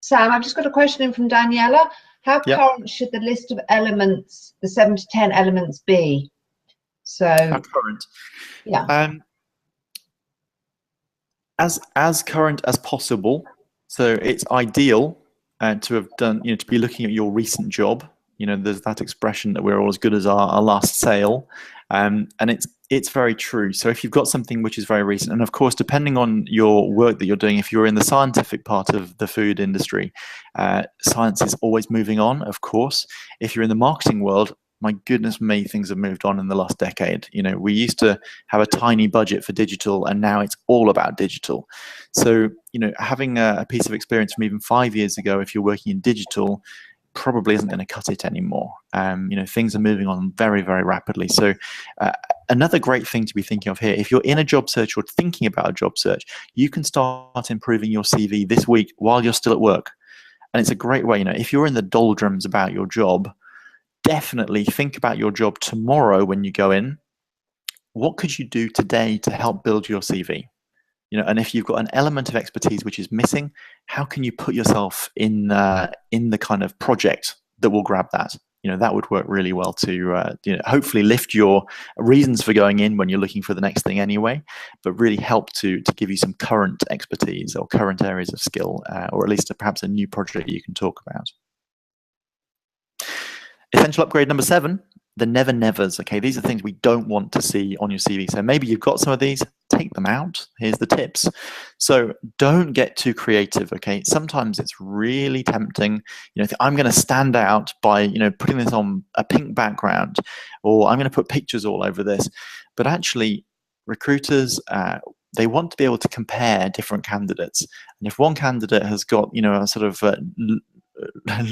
Sam, I've just got a question in from Daniela. How Yep. current should the list of elements, the 7 to 10 elements, be? So How current? Yeah. As current as possible. So it's ideal to have done, to be looking at your recent job. There's that expression that we're all as good as our last sale, and it's very true. So if you've got something which is very recent, and of course, depending on your work that you're doing, if you're in the scientific part of the food industry, science is always moving on, of course. If you're in the marketing world, my goodness me, things have moved on in the last decade. We used to have a tiny budget for digital, and now it's all about digital. So, having a piece of experience from even 5 years ago, if you're working in digital, probably isn't going to cut it anymore. Things are moving on very, very rapidly. So another great thing to be thinking of here, if you're in a job search or thinking about a job search, you can start improving your CV this week while you're still at work. And it's a great way, if you're in the doldrums about your job, definitely think about your job tomorrow when you go in. What could you do today to help build your CV? And if you've got an element of expertise which is missing, how can you put yourself in the kind of project that will grab that? That would work really well to hopefully lift your reasons for going in when you're looking for the next thing anyway, but really help to give you some current expertise or current areas of skill, or at least perhaps a new project you can talk about. Essential upgrade number 7, the never nevers. Okay, these are things we don't want to see on your CV. So maybe you've got some of these, take them out. Here's the tips. So don't get too creative. Okay, sometimes it's really tempting. I'm going to stand out by putting this on a pink background, or I'm going to put pictures all over this. But actually, recruiters, they want to be able to compare different candidates. And if one candidate has got a sort of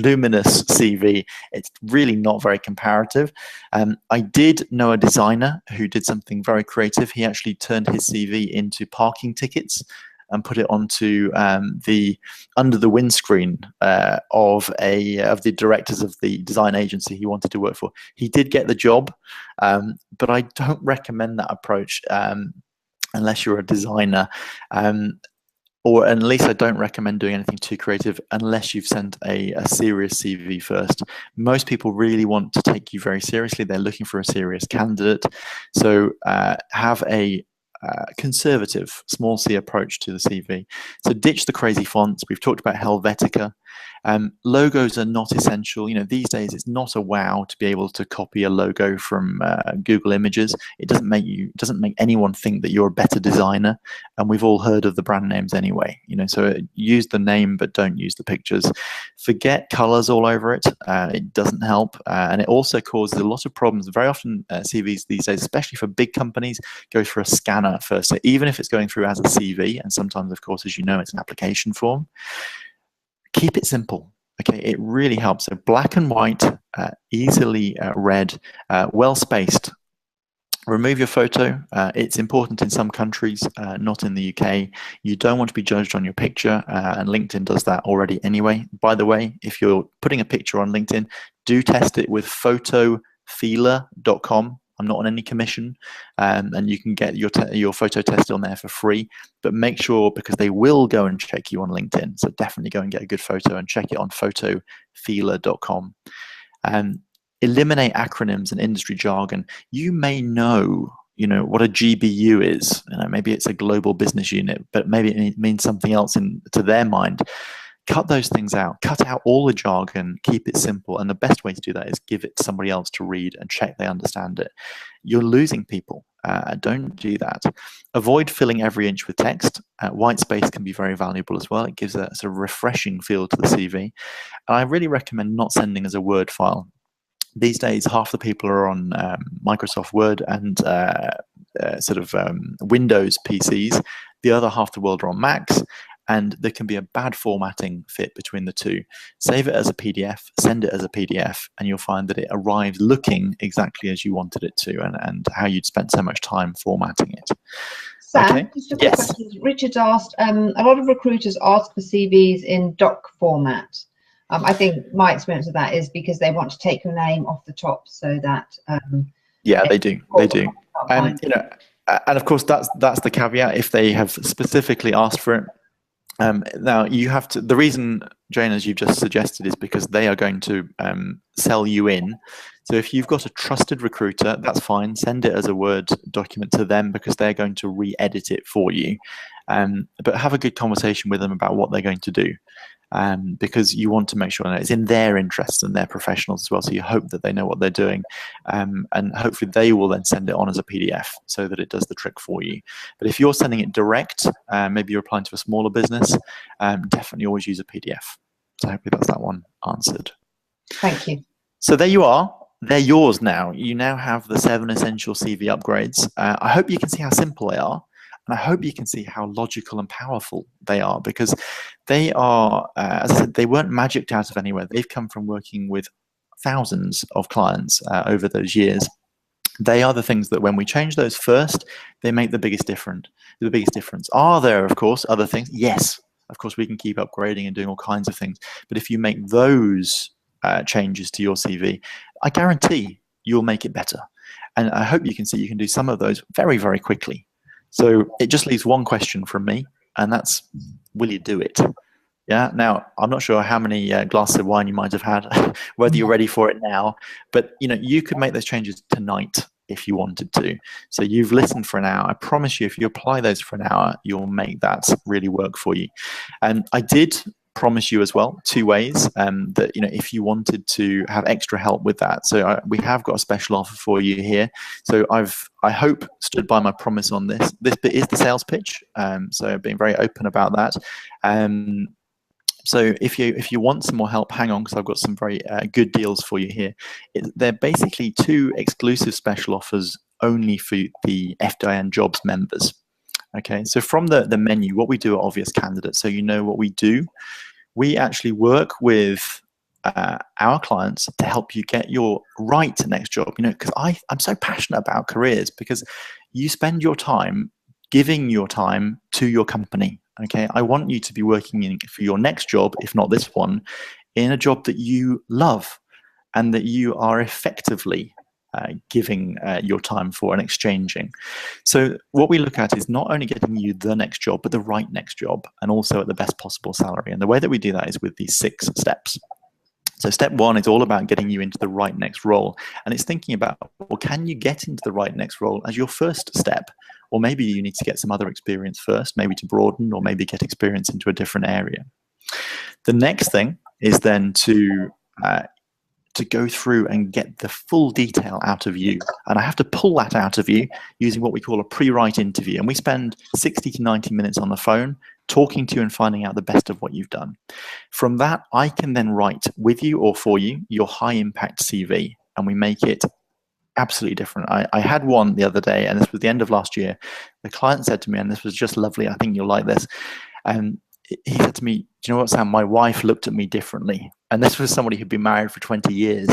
luminous CV, it's really not very comparative. I did know a designer who did something very creative. He actually turned his CV into parking tickets and put it onto under the windscreen of the directors of the design agency he wanted to work for. He did get the job, but I don't recommend that approach unless you're a designer. Or at least I don't recommend doing anything too creative unless you've sent a serious CV first. Most people really want to take you very seriously. They're looking for a serious candidate. So have a conservative, small c approach to the CV. So ditch the crazy fonts. We've talked about Helvetica. Logos are not essential. These days it's not a wow to be able to copy a logo from Google Images. It doesn't make anyone think that you're a better designer, and we've all heard of the brand names anyway. So use the name but don't use the pictures. Forget colors all over it. It doesn't help, and it also causes a lot of problems. Very often CVs these days, especially for big companies, go through a scanner first. So even if it's going through as a CV, and sometimes of course, as you know, it's an application form, keep it simple. Okay, it really helps. So black and white, easily read, well spaced. Remove your photo. It's important in some countries, not in the UK. You don't want to be judged on your picture, and LinkedIn does that already anyway. By the way, if you're putting a picture on LinkedIn, do test it with photofeeler.com. I'm not on any commission, and you can get your photo tested on there for free. But make sure, because they will go and check you on LinkedIn, so definitely go and get a good photo and check it on photofeeler.com. Eliminate acronyms and industry jargon. You may know you know, what a GBU is. You know, maybe it's a global business unit, but maybe it means something else to their mind. Cut those things out. Cut out all the jargon. Keep it simple. And the best way to do that is give it to somebody else to read and check they understand it. You're losing people. Don't do that. Avoid filling every inch with text. White space can be very valuable as well. It gives a sort of refreshing feel to the CV. And I really recommend not sending as a Word file. These days, half the people are on Microsoft Word and Windows PCs. The other half of the world are on Macs. And there can be a bad formatting fit between the two. Save it as a PDF, send it as a PDF, and you'll find that it arrives looking exactly as you wanted it to, and how you'd spent so much time formatting it. Sam, okay. Just a quick question. Richard's asked, a lot of recruiters ask for CVs in doc format. I think my experience of that is because they want to take your name off the top so that... yeah, they do. They do. You know, and of course, that's the caveat if they have specifically asked for it. Now you have to. The reason, Jane, as you've just suggested, is because they are going to sell you in. So if you've got a trusted recruiter, that's fine. Send it as a Word document to them because they're going to re-edit it for you. But have a good conversation with them about what they're going to do, because you want to make sure that it's in their interests and they're professionals as well. So you hope that they know what they're doing, and hopefully they will then send it on as a PDF so that it does the trick for you. But if you're sending it direct, maybe you're applying to a smaller business, definitely always use a PDF. So hopefully that's that one answered. Thank you. So there you are. They're yours now. You now have the 7 essential CV upgrades. I hope you can see how simple they are. And I hope you can see how logical and powerful they are, because they are, as I said, they weren't magicked out of anywhere. They've come from working with thousands of clients over those years. They are the things that when we change those first, they make the biggest difference. Are there, of course, other things? Yes, of course, we can keep upgrading and doing all kinds of things. But if you make those changes to your CV, I guarantee you'll make it better. And I hope you can see you can do some of those very, very quickly. So it just leaves one question from me, and that's, will you do it? Yeah. Now, I'm not sure how many glasses of wine you might have had, whether you're ready for it now, but you know, you could make those changes tonight if you wanted to. So you've listened for an hour. I promise you, if you apply those for an hour, you'll make that really work for you. And I did promise you as well 2 ways that, you know, if you wanted to have extra help with that, so we have got a special offer for you here. So I hope stood by my promise on this bit is the sales pitch, so being very open about that. So if you want some more help, hang on, because I've got some very good deals for you here. They're basically 2 exclusive special offers only for the FDIN Jobs members. Okay, so from the menu, what we do at Obvious Candidate, so you know what we do, we actually work with our clients to help you get your right next job. You know, because I'm so passionate about careers, because you spend your time giving your time to your company. Okay, I want you to be working for your next job, if not this one, in a job that you love and that you are effectively giving your time for and exchanging. So what we look at is not only getting you the next job, but the right next job, and also at the best possible salary. And the way that we do that is with these 6 steps. So step 1 is all about getting you into the right next role. And it's thinking about, well, can you get into the right next role as your first step? Or maybe you need to get some other experience first, maybe to broaden, or maybe get experience into a different area. The next thing is then to go through and get the full detail out of you. And I have to pull that out of you using what we call a pre-write interview. And we spend 60 to 90 minutes on the phone talking to you and finding out the best of what you've done. From that, I can then write with you or for you your high impact CV, and we make it absolutely different. I had one the other day, and this was the end of last year. The client said to me, and this was just lovely, I think you'll like this, and he said to me, do you know what, Sam, my wife looked at me differently. And this was somebody who'd been married for 20 years.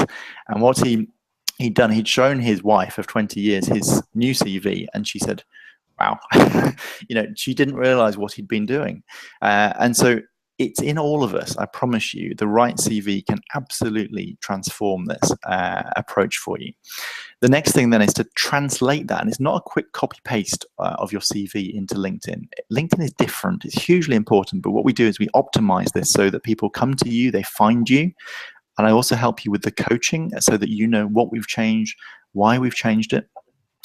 And what he'd done, he'd shown his wife of 20 years his new CV, and she said, wow, you know, she didn't realize what he'd been doing. And so it's in all of us. I promise you, the right CV can absolutely transform this approach for you. The next thing then is to translate that, and it's not a quick copy paste of your CV into LinkedIn. LinkedIn is different. It's hugely important, but what we do is we optimize this so that people come to you, they find you, and I also help you with the coaching so that you know what we've changed, why we've changed it.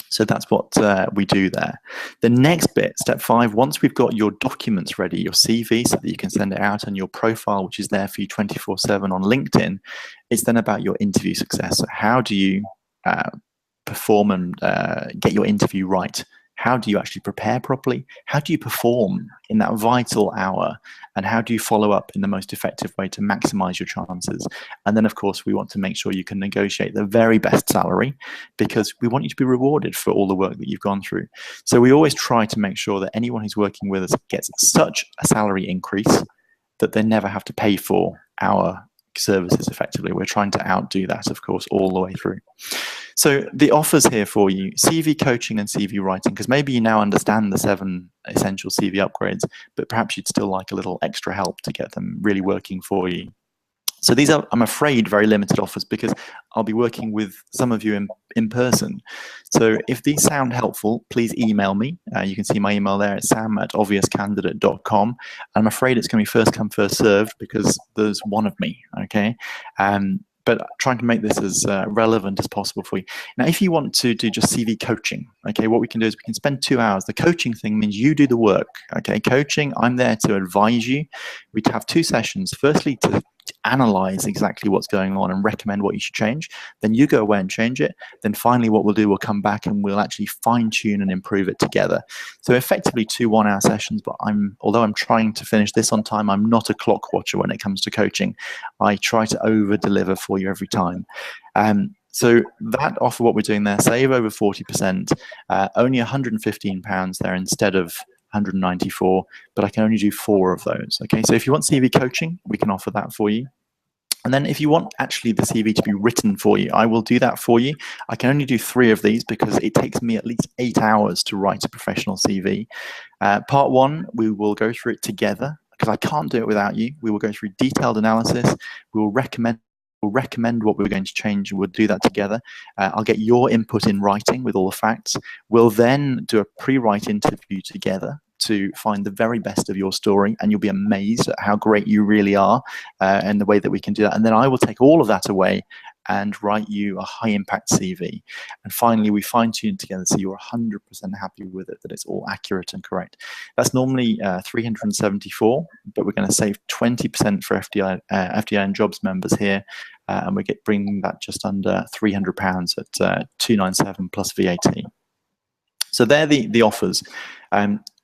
So that's what we do there. The next bit, step 5, once we've got your documents ready, your CV, so that you can send it out, and your profile, which is there for you 24/7 on LinkedIn, it's then about your interview success. So how do you perform and get your interview right? How do you actually prepare properly? How do you perform in that vital hour? And how do you follow up in the most effective way to maximize your chances? And then, of course, we want to make sure you can negotiate the very best salary, because we want you to be rewarded for all the work that you've gone through. So we always try to make sure that anyone who's working with us gets such a salary increase that they never have to pay for our services effectively. We're trying to outdo that, of course, all the way through. So the offers here for you: CV coaching and CV writing, because maybe you now understand the 7 essential CV upgrades, but perhaps you'd still like a little extra help to get them really working for you. So these are, I'm afraid, very limited offers, because I'll be working with some of you in person. So if these sound helpful, please email me. You can see my email there. It's sam@obviouscandidate.com. I'm afraid it's going to be first come, first served, because there's one of me, okay? But trying to make this as relevant as possible for you. Now, if you want to do just CV coaching, okay, what we can do is we can spend 2 hours. The coaching thing means you do the work, okay? Coaching, I'm there to advise you. We have 2 sessions. Firstly, to analyze exactly what's going on and recommend what you should change. Then you go away and change it. Then finally, what we'll do, we'll come back and we'll actually fine tune and improve it together. So effectively 2 1-hour sessions, but although I'm trying to finish this on time, I'm not a clock watcher when it comes to coaching. I try to over deliver for you every time. So that offer, what we're doing there, save over 40%, only £115 there instead of 194, but I can only do 4 of those. Okay, so if you want CV coaching, we can offer that for you. And then if you want actually the CV to be written for you, I will do that for you. I can only do 3 of these because it takes me at least 8 hours to write a professional CV. Part 1, we will go through it together, because I can't do it without you. We will go through detailed analysis. We will recommend what we're going to change. We'll do that together. I'll get your input in writing with all the facts. We'll then do a pre-write interview together to find the very best of your story, and you'll be amazed at how great you really are and the way that we can do that. And then I will take all of that away and write you a high impact CV. And finally, we fine tune together so you're 100% happy with it, that it's all accurate and correct. That's normally 374, but we're going to save 20% for FDIN Jobs members here. And we get bringing that just under £300 at 297 plus VAT. So they're the offers.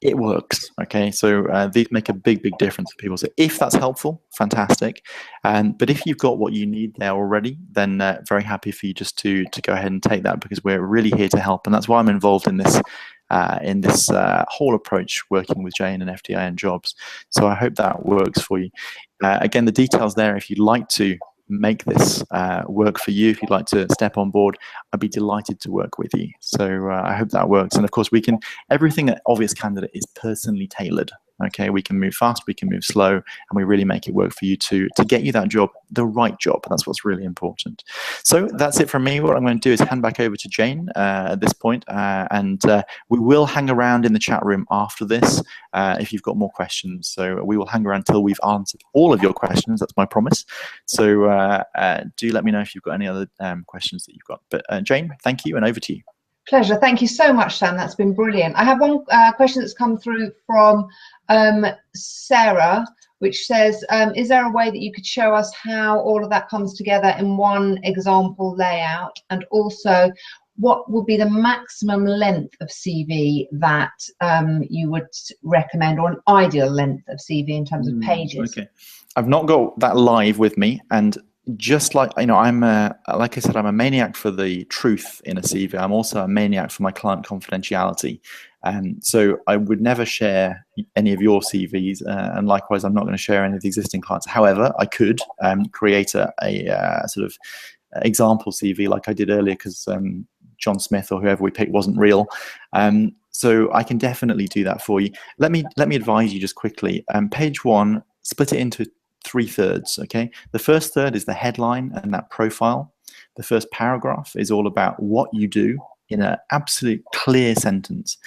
It works, okay? So these make a big difference for people. So if that's helpful, fantastic. But if you've got what you need there already, then very happy for you just to go ahead and take that, because we're really here to help. And that's why I'm involved in this whole approach, working with Jane and FDIN Jobs. So I hope that works for you. Again, the details there, if you'd like to make this work for you, if you'd like to step on board, I'd be delighted to work with you. So I hope that works. And of course, everything at Obvious Candidate is personally tailored. Okay, we can move fast, we can move slow, and we really make it work for you to get you that job, the right job. That's what's really important. So that's it from me. What I'm going to do is hand back over to Jane at this point, and we will hang around in the chat room after this if you've got more questions. So we will hang around until we've answered all of your questions. That's my promise. So do let me know if you've got any other questions that you've got. But Jane, thank you, and over to you. Pleasure. Thank you so much, Sam. That's been brilliant. I have one question that's come through from Sarah, which says, is there a way that you could show us how all of that comes together in one example layout? And also, what would be the maximum length of CV that you would recommend, or an ideal length of CV in terms of pages? Okay, I've not got that live with me, and just like, you know, like I said, I'm a maniac for the truth in a CV. I'm also a maniac for my client confidentiality. So I would never share any of your CVs, and likewise, I'm not going to share any of the existing clients. However, I could create a sort of example CV like I did earlier, because John Smith or whoever we picked wasn't real. So I can definitely do that for you. Let me advise you just quickly. Page 1, split it into 3/3, okay? The first third is the headline and that profile. The first paragraph is all about what you do in an absolute clear sentence.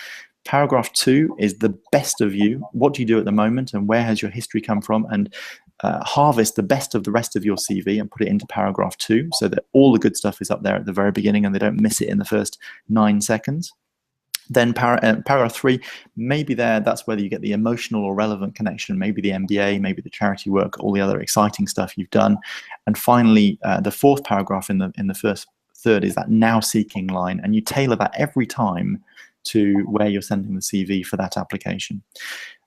Paragraph 2 is the best of you. What do you do at the moment, and where has your history come from? And harvest the best of the rest of your CV and put it into paragraph 2 so that all the good stuff is up there at the very beginning and they don't miss it in the first 9 seconds. Then paragraph 3, maybe that's whether you get the emotional or relevant connection, maybe the MBA, maybe the charity work, all the other exciting stuff you've done. And finally, the 4th paragraph in the first third is that now seeking line, and you tailor that every time to where you're sending the CV for that application.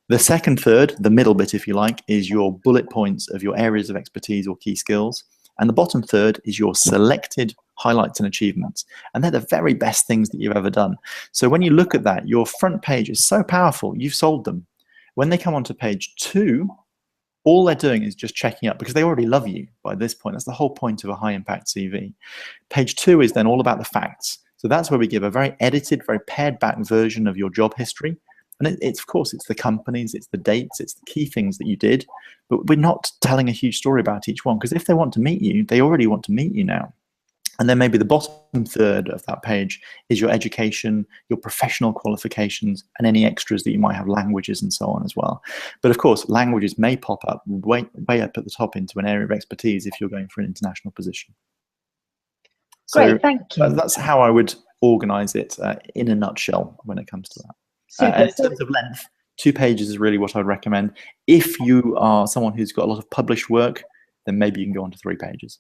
The second third, the middle bit if you like, is your bullet points of your areas of expertise or key skills. And the bottom third is your selected highlights and achievements. And they're the very best things that you've ever done. So when you look at that, your front page is so powerful, you've sold them. When they come onto page 2, all they're doing is just checking up because they already love you by this point. That's the whole point of a high impact CV. Page 2 is then all about the facts. So that's where we give a very edited, very pared back version of your job history. And it's, of course, it's the companies, it's the dates, it's the key things that you did, but we're not telling a huge story about each one because if they want to meet you, they already want to meet you now. And then maybe the bottom third of that page is your education, your professional qualifications, and any extras that you might have, languages and so on as well. But of course, languages may pop up way up at the top into an area of expertise if you're going for an international position. Great, thank you. That's how I would organize it in a nutshell when it comes to that. And in terms of length, 2 pages is really what I'd recommend. If you are someone who's got a lot of published work, then maybe you can go on to 3 pages.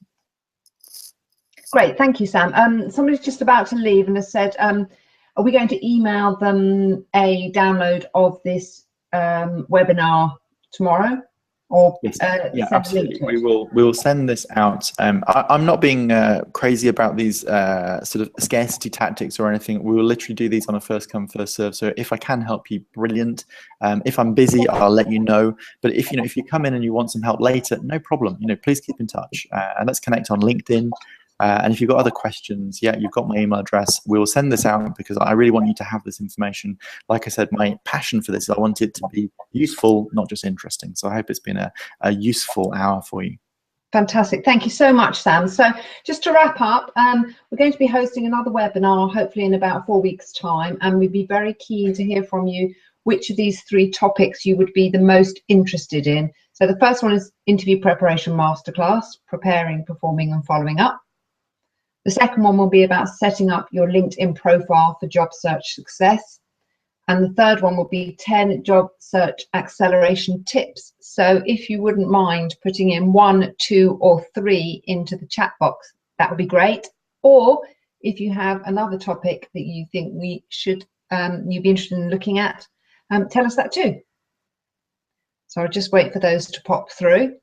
Great, thank you, Sam. Somebody's just about to leave and has said, are we going to email them a download of this webinar tomorrow? Or yes, yeah, absolutely. We will send this out. I'm not being crazy about these sort of scarcity tactics or anything. We will literally do these on a first come first serve. So if I can help you, brilliant. If I'm busy, I'll let you know. But if you come in and you want some help later, no problem. Please keep in touch and let's connect on LinkedIn. And if you've got other questions, yeah, you've got my email address. We'll send this out because I really want you to have this information. Like I said, my passion for this is I want it to be useful, not just interesting. So I hope it's been a useful hour for you. Fantastic. Thank you so much, Sam. So just to wrap up, we're going to be hosting another webinar, hopefully in about 4 weeks' time. And we'd be very keen to hear from you which of these 3 topics you would be the most interested in. So the first one is interview preparation masterclass, preparing, performing and following up. The second one will be about setting up your LinkedIn profile for job search success. And the third one will be 10 job search acceleration tips. So if you wouldn't mind putting in 1, 2 or 3 into the chat box, that would be great. Or if you have another topic that you think we should, you'd be interested in looking at, tell us that too. So I'll just wait for those to pop through.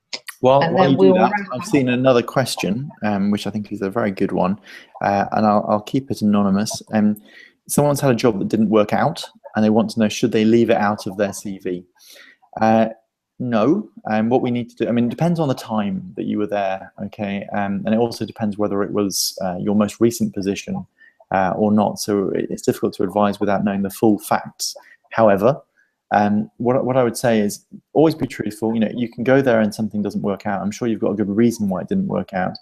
Well, while you do that, I've seen another question, which I think is a very good one, and I'll keep it anonymous. Someone's had a job that didn't work out, and they want to know, should they leave it out of their CV? No. What we need to do, it depends on the time that you were there, okay? And it also depends whether it was your most recent position or not. So it's difficult to advise without knowing the full facts. However, what I would say is always be truthful. You can go there and something doesn't work out. I'm sure you've got a good reason why it didn't work out.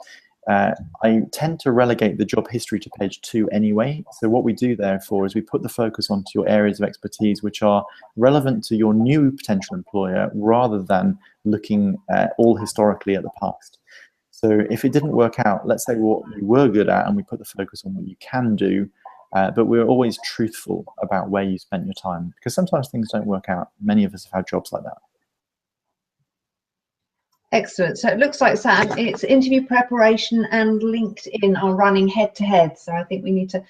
I tend to relegate the job history to page 2 anyway. So what we do therefore is we put the focus onto your areas of expertise which are relevant to your new potential employer rather than looking all historically at the past. So if it didn't work out, let's say what you were good at and we put the focus on what you can do. But we're always truthful about where you spent your time because sometimes things don't work out. Many of us have had jobs like that. Excellent. So it looks like, Sam, it's interview preparation and LinkedIn are running head to head. So I think we need to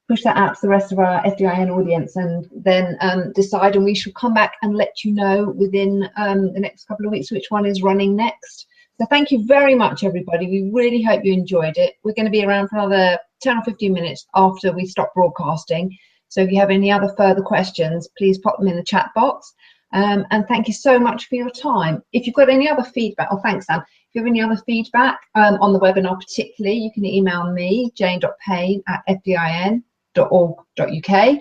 push that out to the rest of our FDIN audience and then decide, and we shall come back and let you know within the next couple of weeks which one is running next. So thank you very much, everybody. We really hope you enjoyed it. We're going to be around for another 10 or 15 minutes after we stop broadcasting. So if you have any other further questions, please pop them in the chat box. And thank you so much for your time. If you've got any other feedback, thanks, Sam. If you have any other feedback on the webinar particularly, you can email me, jane.payne@fdin.org.uk.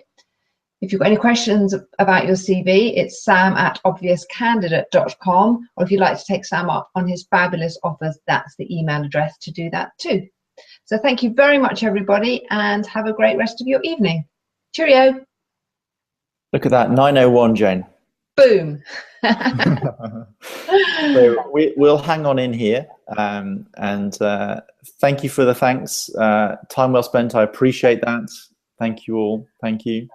If you've got any questions about your CV, it's sam@obviouscandidate.com. Or if you'd like to take Sam up on his fabulous offers, that's the email address to do that too. So thank you very much, everybody, and have a great rest of your evening. Cheerio. Look at that, 9:01, Jane. Boom. So we'll hang on in here, and thank you for the thanks. Time well spent. I appreciate that. Thank you all. Thank you.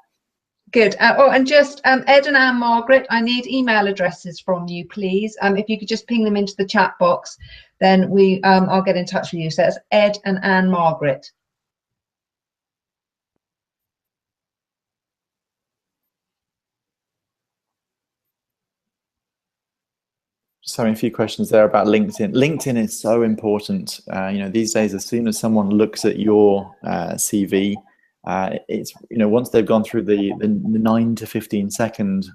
Good. Oh, and just Ed and Anne Margaret, I need email addresses from you, please. If you could just ping them into the chat box, then I'll get in touch with you. So that's Ed and Anne Margaret. Just having a few questions there about LinkedIn. LinkedIn is so important. These days, as soon as someone looks at your CV, it's once they've gone through the 9 to 15 second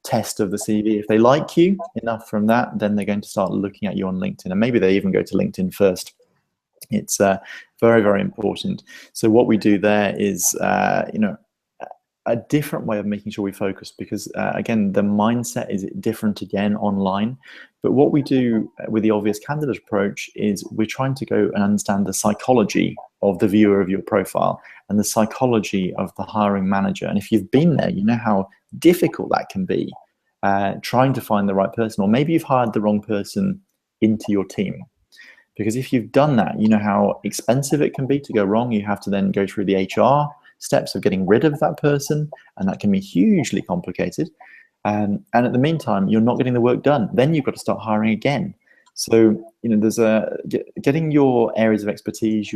test of the CV, if they like you enough from that, then they're going to start looking at you on LinkedIn, and maybe they even go to LinkedIn first. It's very, very important. So what we do there is a different way of making sure we focus, because again, the mindset is different again online. But what we do with the obvious candidate approach is we're trying to go and understand the psychology of the viewer of your profile and the psychology of the hiring manager. And if you've been there, you know how difficult that can be, trying to find the right person, or maybe you've hired the wrong person into your team. Because if you've done that, you know how expensive it can be to go wrong. You have to then go through the HR steps of getting rid of that person, and that can be hugely complicated. And at the meantime, you're not getting the work done. Then you've got to start hiring again. So there's getting your areas of expertise,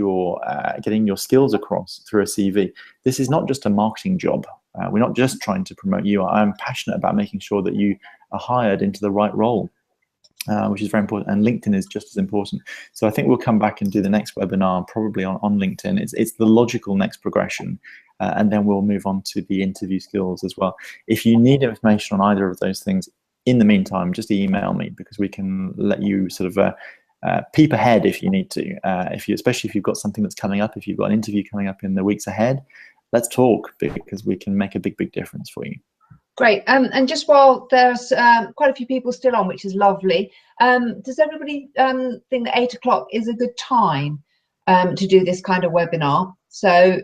getting your skills across through a CV. This is not just a marketing job. We're not just trying to promote you. I'm passionate about making sure that you are hired into the right role, which is very important. And LinkedIn is just as important. So I think we'll come back and do the next webinar probably on LinkedIn. It's the logical next progression. And then we'll move on to the interview skills as well. If you need information on either of those things, in the meantime, just email me, because we can let you sort of peep ahead if you need to. Especially if you've got something that's coming up, if you've got an interview coming up in the weeks ahead, let's talk, because we can make a big, big difference for you. Great. And just while there's quite a few people still on, which is lovely, does everybody think that 8 o'clock is a good time to do this kind of webinar? So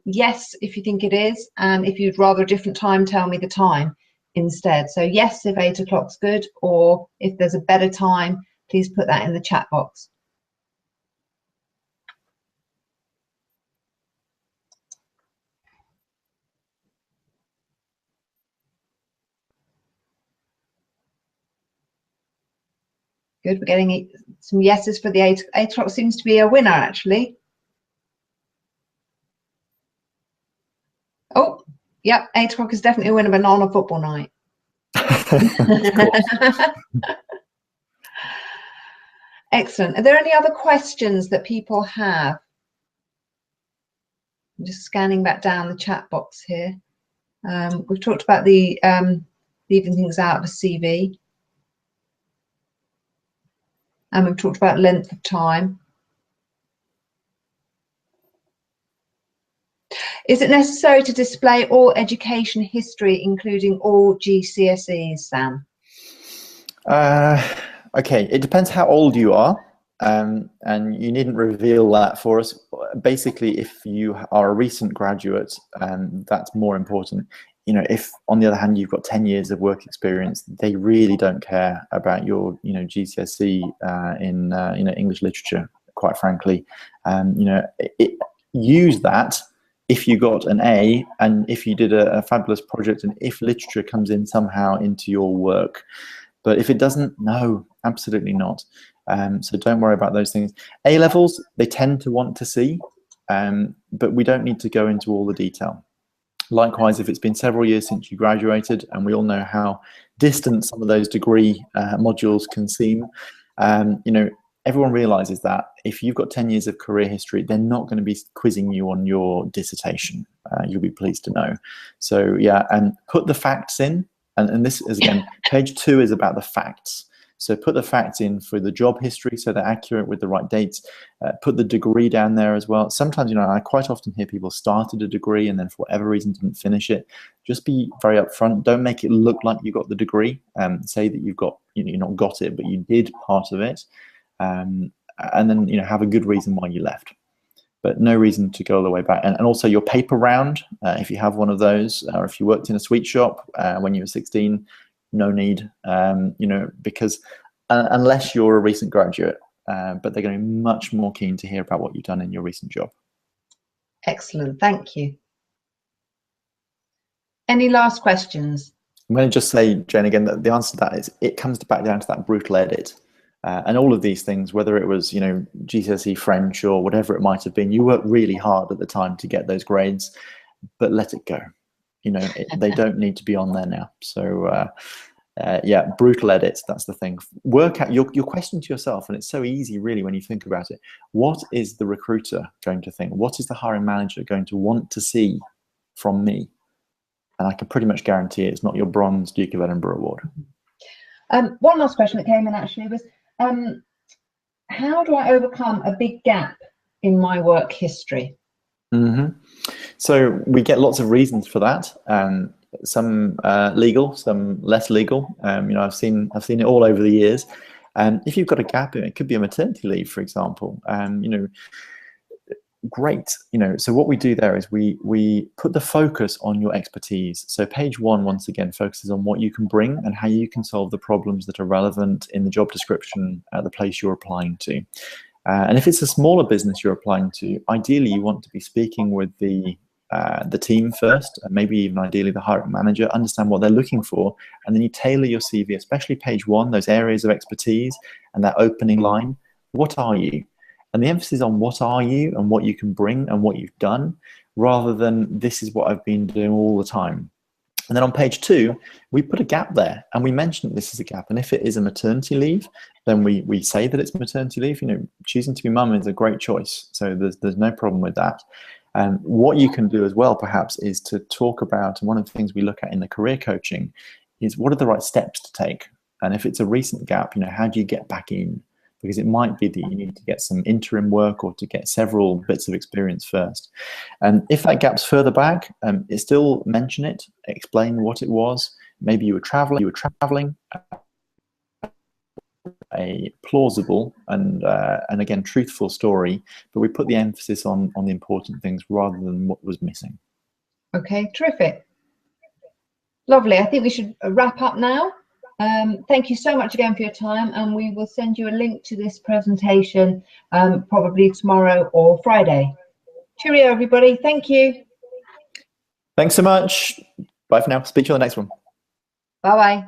yes, if you think it is, and if you'd rather a different time, tell me the time instead. So yes, if 8 o'clock's good, or if there's a better time, please put that in the chat box. Good, we're getting some yeses for the 8 o'clock. Seems to be a winner, actually. Oh, yep, 8 o'clock is definitely a winner, but not on a football night. Excellent. Are there any other questions that people have? I'm just scanning back down the chat box here. We've talked about the leaving things out of a CV. And we've talked about length of time. Is it necessary to display all education history, including all GCSEs, Sam? Okay, it depends how old you are, and you needn't reveal that for us. Basically, if you are a recent graduate, that's more important. If on the other hand you've got 10 years of work experience, they really don't care about your GCSE in English literature, quite frankly. Use that if you got an A, and if you did a fabulous project, and if literature comes in somehow into your work. But if it doesn't, no, absolutely not. So don't worry about those things. A levels, they tend to want to see, but we don't need to go into all the detail. Likewise, if it's been several years since you graduated, and we all know how distant some of those degree modules can seem, everyone realizes that if you've got 10 years of career history, they're not going to be quizzing you on your dissertation. You'll be pleased to know. So yeah, and put the facts in. And this is, again, page 2 is about the facts. So put the facts in for the job history so they're accurate with the right dates. Put the degree down there as well. Sometimes, I quite often hear people started a degree and then for whatever reason didn't finish it. Just be very upfront. Don't make it look like you got the degree. Say that you've got, you not got it, but you did part of it. And then, have a good reason why you left. but no reason to go all the way back. And also your paper round, if you have one of those, or if you worked in a sweet shop when you were 16, no need, you know, because unless you're a recent graduate, but they're going to be much more keen to hear about what you've done in your recent job. Excellent, thank you. Any last questions? I'm going to just say, Jane, again, that the answer to that is it comes back down to that brutal edit. And all of these things, whether it was, you know, GCSE French or whatever it might have been, you worked really hard at the time to get those grades, but let it go. You know, they don't need to be on there now. So, yeah, brutal edits, that's the thing. Work out your question to yourself, and it's so easy, really, when you think about it. What is the recruiter going to think? What is the hiring manager going to want to see from me? And I can pretty much guarantee it's not your bronze Duke of Edinburgh award. One last question that came in actually was, how do I overcome a big gap in my work history? So we get lots of reasons for that. Some legal, some less legal. You know, I've seen it all over the years. And if you've got a gap, it could be a maternity leave, for example. You know, great. You know, so what we do there is we put the focus on your expertise. So page 1, once again, focuses on what you can bring and how you can solve the problems that are relevant in the job description at the place you're applying to. And if it's a smaller business you're applying to, ideally you want to be speaking with the team first, and maybe even ideally the hiring manager, understand what they're looking for, and then you tailor your CV, especially page 1, those areas of expertise and that opening line. What are you? And the emphasis on what are you and what you can bring and what you've done, rather than this is what I've been doing all the time. And then on page 2, we put a gap there, and we mention that this is a gap. And if it is a maternity leave, then we say that it's maternity leave. You know, choosing to be mum is a great choice, so there's no problem with that. And what you can do as well, perhaps, is to talk about, and one of the things we look at in the career coaching is what are the right steps to take. And if it's a recent gap, you know, how do you get back in? Because it might be that you need to get some interim work or to get several bits of experience first. And if that gap's further back, still mention it, explain what it was. Maybe you were traveling, a plausible and again, truthful story, but we put the emphasis on the important things rather than what was missing. Okay, terrific. Lovely. I think we should wrap up now. Thank you so much again for your time, and we will send you a link to this presentation probably tomorrow or Friday. Cheerio, everybody. Thank you. Thanks so much. Bye for now. Speak to you on the next one. Bye-bye.